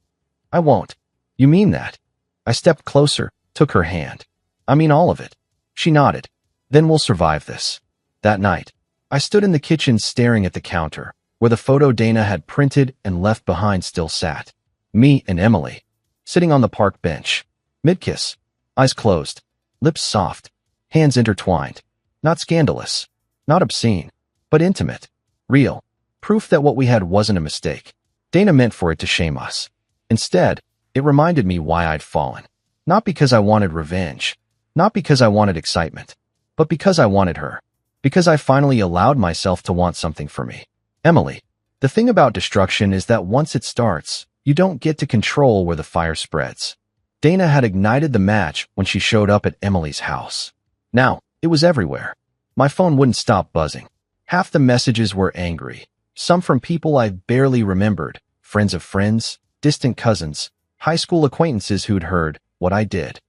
"I won't." "You mean that?" I stepped closer, took her hand. "I mean all of it." She nodded. "Then we'll survive this." That night, I stood in the kitchen staring at the counter, where the photo Dana had printed and left behind still sat. Me and Emily, sitting on the park bench, mid-kiss, eyes closed, lips soft, hands intertwined. Not scandalous, not obscene, but intimate, real, proof that what we had wasn't a mistake. Dana meant for it to shame us. Instead, it reminded me why I'd fallen. Not because I wanted revenge, not because I wanted excitement, but because I wanted her. Because I finally allowed myself to want something for me. Emily, the thing about destruction is that once it starts, you don't get to control where the fire spreads. Dana had ignited the match when she showed up at Emily's house. Now, it was everywhere. My phone wouldn't stop buzzing. Half the messages were angry, some from people I barely remembered, friends of friends, distant cousins, high school acquaintances who'd heard what I did.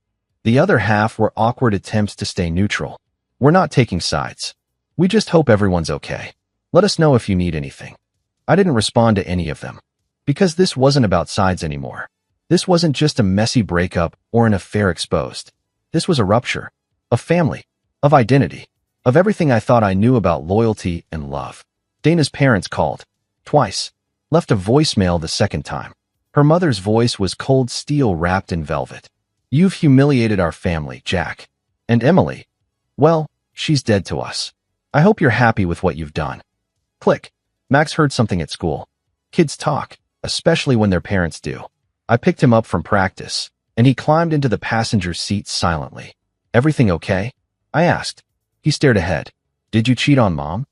The other half were awkward attempts to stay neutral. "We're not taking sides. We just hope everyone's okay. Let us know if you need anything." I didn't respond to any of them. Because this wasn't about sides anymore. This wasn't just a messy breakup or an affair exposed. This was a rupture. Of family. Of identity. Of everything I thought I knew about loyalty and love. Dana's parents called. Twice. Left a voicemail the second time. Her mother's voice was cold steel wrapped in velvet. "You've humiliated our family, Jack. And Emily. Well, she's dead to us. I hope you're happy with what you've done." Click. Max heard something at school. Kids talk, especially when their parents do. I picked him up from practice, and he climbed into the passenger seat silently. "Everything okay?" I asked. He stared ahead. "Did you cheat on Mom?"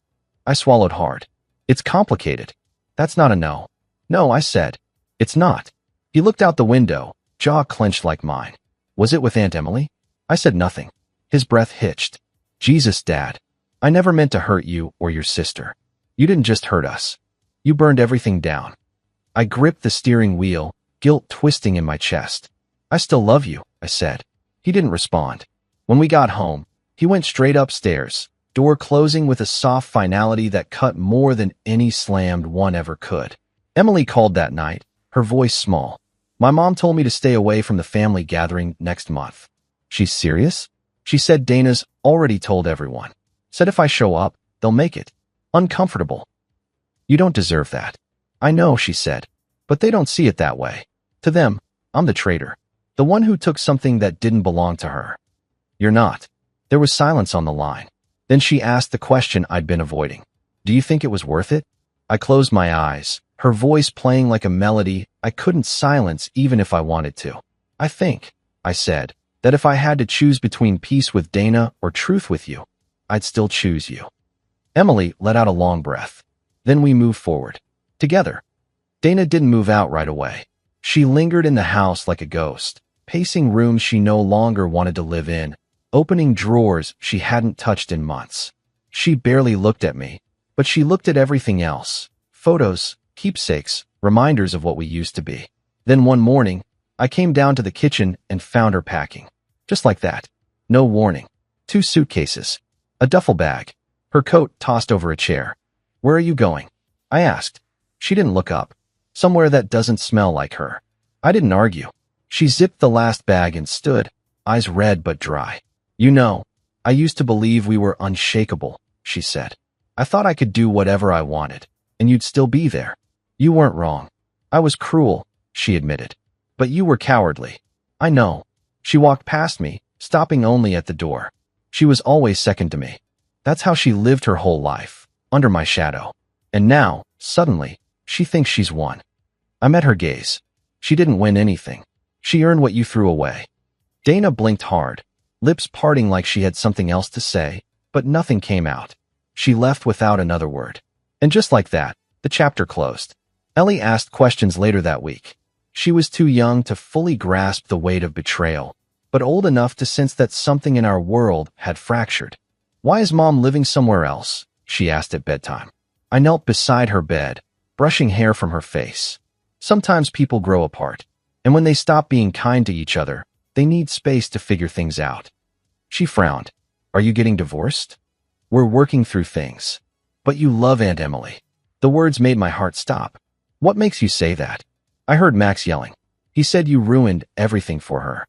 I swallowed hard. "It's complicated." "That's not a no." "No," I said. "It's not." He looked out the window, jaw clenched like mine. "Was it with Aunt Emily?" I said nothing. His breath hitched. "Jesus, Dad. I never meant to hurt you or your sister. You didn't just hurt us. You burned everything down." I gripped the steering wheel, guilt twisting in my chest. "I still love you," I said. He didn't respond. When we got home, he went straight upstairs, door closing with a soft finality that cut more than any slammed one ever could. Emily called that night, her voice small. "My mom told me to stay away from the family gathering next month." "She's serious?" She said Dana's already told everyone. Said if I show up, they'll make it uncomfortable. "You don't deserve that." "I know," she said, "but they don't see it that way. To them, I'm the traitor, the one who took something that didn't belong to her." "You're not." There was silence on the line. Then she asked the question I'd been avoiding. "Do you think it was worth it?" I closed my eyes, her voice playing like a melody I couldn't silence even if I wanted to. "I think," I said, "that if I had to choose between peace with Dana or truth with you, I'd still choose you." Emily let out a long breath. Then we moved forward. Together. Dana didn't move out right away. She lingered in the house like a ghost, pacing rooms she no longer wanted to live in, opening drawers she hadn't touched in months. She barely looked at me, but she looked at everything else. Photos, keepsakes, reminders of what we used to be. Then one morning, I came down to the kitchen and found her packing. Just like that. No warning. 2 suitcases. A duffel bag. Her coat tossed over a chair. "Where are you going?" I asked. She didn't look up. "Somewhere that doesn't smell like her." I didn't argue. She zipped the last bag and stood, eyes red but dry. "You know, I used to believe we were unshakable," she said. "I thought I could do whatever I wanted, and you'd still be there. You weren't wrong. I was cruel," she admitted. "But you were cowardly." "I know." She walked past me, stopping only at the door. She was always second to me. That's how she lived her whole life, under my shadow. And now, suddenly, she thinks she's won. I met her gaze. She didn't win anything. She earned what you threw away. Dana blinked hard, lips parting like she had something else to say, but nothing came out. She left without another word. And just like that, the chapter closed. Ellie asked questions later that week. She was too young to fully grasp the weight of betrayal, but old enough to sense that something in our world had fractured. "Why is Mom living somewhere else?" she asked at bedtime. I knelt beside her bed, brushing hair from her face. Sometimes people grow apart, and when they stop being kind to each other, they need space to figure things out. She frowned. "Are you getting divorced?" "We're working through things." "But you love Aunt Emily." The words made my heart stop. "What makes you say that?" I heard Max yelling. "He said you ruined everything for her."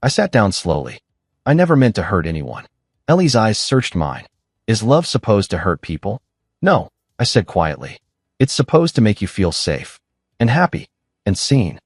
I sat down slowly. I never meant to hurt anyone. Ellie's eyes searched mine. "Is love supposed to hurt people?" "No," I said quietly. "It's supposed to make you feel safe, and happy, and seen."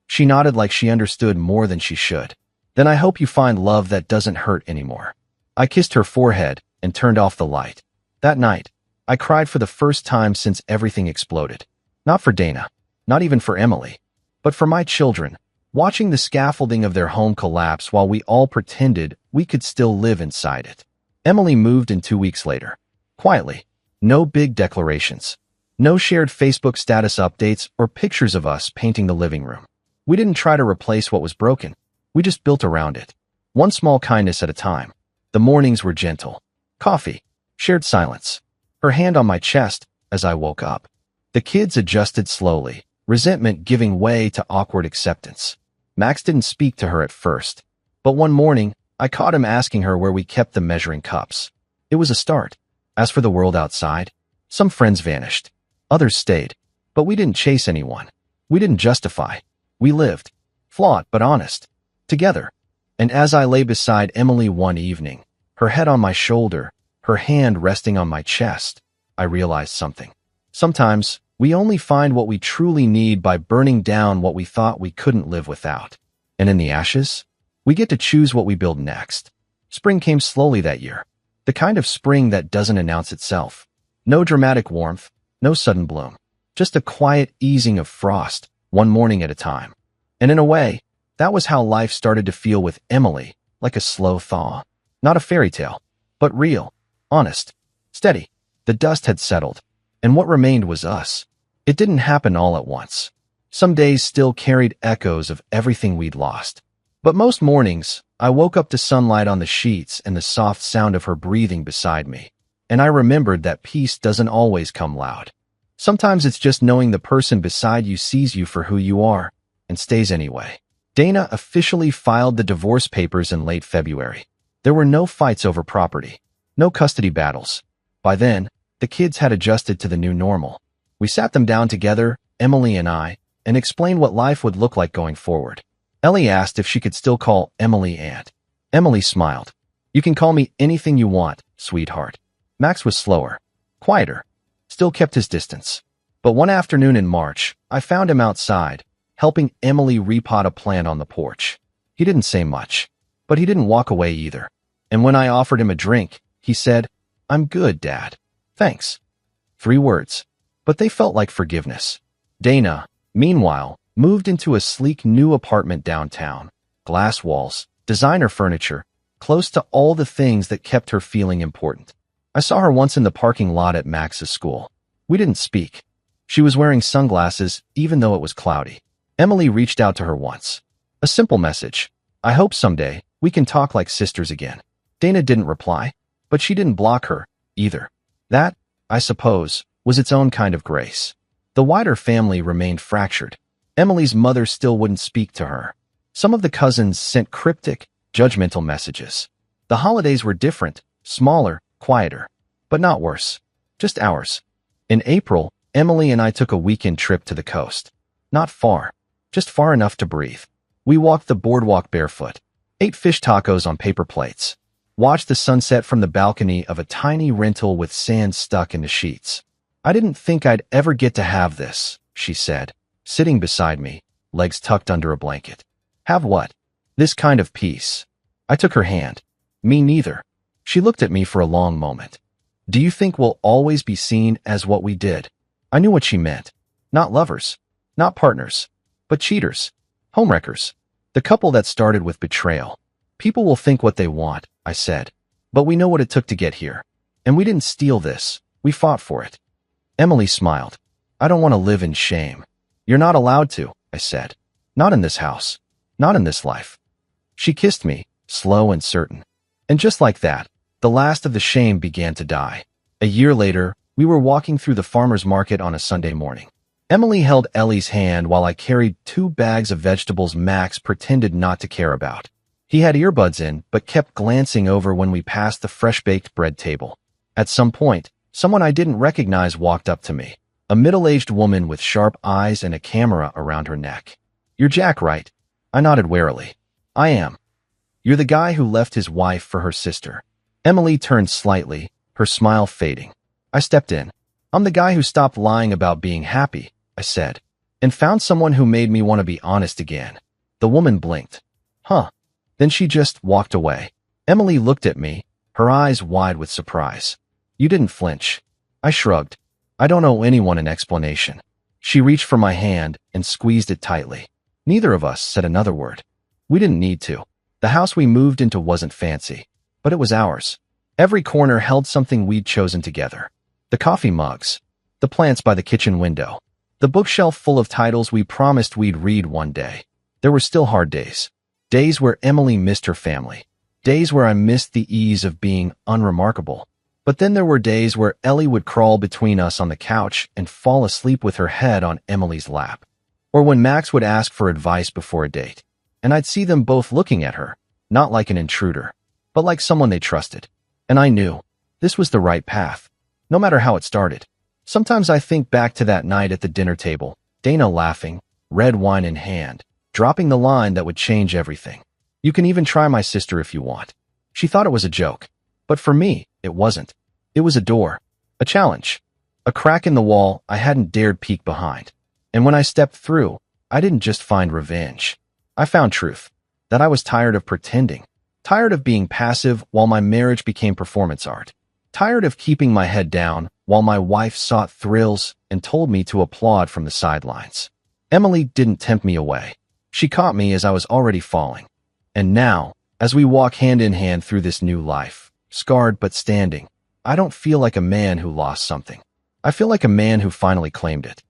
She nodded like she understood more than she should. "Then I hope you find love that doesn't hurt anymore." I kissed her forehead and turned off the light. That night, I cried for the first time since everything exploded. Not for Dana, not even for Emily, but for my children, watching the scaffolding of their home collapse while we all pretended we could still live inside it. Emily moved in 2 weeks later. Quietly. No big declarations. No shared Facebook status updates or pictures of us painting the living room. We didn't try to replace what was broken. We just built around it. One small kindness at a time. The mornings were gentle. Coffee. Shared silence. Her hand on my chest as I woke up. The kids adjusted slowly, resentment giving way to awkward acceptance. Max didn't speak to her at first, but one morning, I caught him asking her where we kept the measuring cups. It was a start. As for the world outside, some friends vanished. Others stayed. But we didn't chase anyone. We didn't justify. We lived. Flawed but honest. Together. And as I lay beside Emily one evening, her head on my shoulder, her hand resting on my chest, I realized something. Sometimes, we only find what we truly need by burning down what we thought we couldn't live without. And in the ashes, we get to choose what we build next. Spring came slowly that year. The kind of spring that doesn't announce itself. No dramatic warmth, no sudden bloom. Just a quiet easing of frost, one morning at a time. And in a way, that was how life started to feel with Emily, like a slow thaw. Not a fairy tale, but real, honest, steady. The dust had settled, and what remained was us. It didn't happen all at once. Some days still carried echoes of everything we'd lost. But most mornings, I woke up to sunlight on the sheets and the soft sound of her breathing beside me. And I remembered that peace doesn't always come loud. Sometimes it's just knowing the person beside you sees you for who you are, and stays anyway. Dana officially filed the divorce papers in late February. There were no fights over property, no custody battles. By then, the kids had adjusted to the new normal. We sat them down together, Emily and I, and explained what life would look like going forward. Ellie asked if she could still call Emily Aunt. Emily smiled. "You can call me anything you want, sweetheart." Max was slower, quieter, still kept his distance. But one afternoon in March, I found him outside, helping Emily repot a plant on the porch. He didn't say much, but he didn't walk away either. And when I offered him a drink, he said, "I'm good, Dad. Thanks." 3 words, but they felt like forgiveness. Dana, meanwhile, moved into a sleek new apartment downtown. Glass walls, designer furniture, close to all the things that kept her feeling important. I saw her once in the parking lot at Max's school. We didn't speak. She was wearing sunglasses, even though it was cloudy. Emily reached out to her once. A simple message. "I hope someday we can talk like sisters again." Dana didn't reply, but she didn't block her, either. That, I suppose, was its own kind of grace. The wider family remained fractured. Emily's mother still wouldn't speak to her. Some of the cousins sent cryptic, judgmental messages. The holidays were different, smaller, quieter, but not worse. Just ours. In April, Emily and I took a weekend trip to the coast. Not far, just far enough to breathe. We walked the boardwalk barefoot, ate fish tacos on paper plates, watched the sunset from the balcony of a tiny rental with sand stuck in the sheets. "I didn't think I'd ever get to have this," she said, sitting beside me, legs tucked under a blanket. "Have what?" "This kind of peace." I took her hand. "Me neither." She looked at me for a long moment. "Do you think we'll always be seen as what we did?" I knew what she meant. Not lovers, not partners, but cheaters. Homewreckers. The couple that started with betrayal. People will think what they want, I said. But we know what it took to get here. And we didn't steal this. We fought for it. Emily smiled. I don't want to live in shame. You're not allowed to, I said. Not in this house. Not in this life. She kissed me, slow and certain. And just like that, the last of the shame began to die. A year later, we were walking through the farmer's market on a Sunday morning. Emily held Ellie's hand while I carried 2 bags of vegetables Max pretended not to care about. He had earbuds in, but kept glancing over when we passed the fresh-baked bread table. At some point, someone I didn't recognize walked up to me. A middle-aged woman with sharp eyes and a camera around her neck. You're Jack, right? I nodded warily. I am. You're the guy who left his wife for her sister. Emily turned slightly, her smile fading. I stepped in. I'm the guy who stopped lying about being happy, I said, and found someone who made me want to be honest again. The woman blinked. Huh. Then she just walked away. Emily looked at me, her eyes wide with surprise. You didn't flinch. I shrugged. I don't owe anyone an explanation. She reached for my hand and squeezed it tightly. Neither of us said another word. We didn't need to. The house we moved into wasn't fancy, but it was ours. Every corner held something we'd chosen together. The coffee mugs, the plants by the kitchen window, the bookshelf full of titles we promised we'd read one day. There were still hard days. Days where Emily missed her family. Days where I missed the ease of being unremarkable. But then there were days where Ellie would crawl between us on the couch and fall asleep with her head on Emily's lap. Or when Max would ask for advice before a date, and I'd see them both looking at her, not like an intruder, but like someone they trusted. And I knew this was the right path, no matter how it started. Sometimes I think back to that night at the dinner table, Dana laughing, red wine in hand, dropping the line that would change everything. You can even try my sister if you want. She thought it was a joke. But for me, it wasn't. It was a door, a challenge, a crack in the wall I hadn't dared peek behind. And when I stepped through, I didn't just find revenge. I found truth, that I was tired of pretending, tired of being passive while my marriage became performance art, tired of keeping my head down while my wife sought thrills and told me to applaud from the sidelines. Emily didn't tempt me away. She caught me as I was already falling. And now, as we walk hand in hand through this new life, scarred but standing, I don't feel like a man who lost something. I feel like a man who finally claimed it.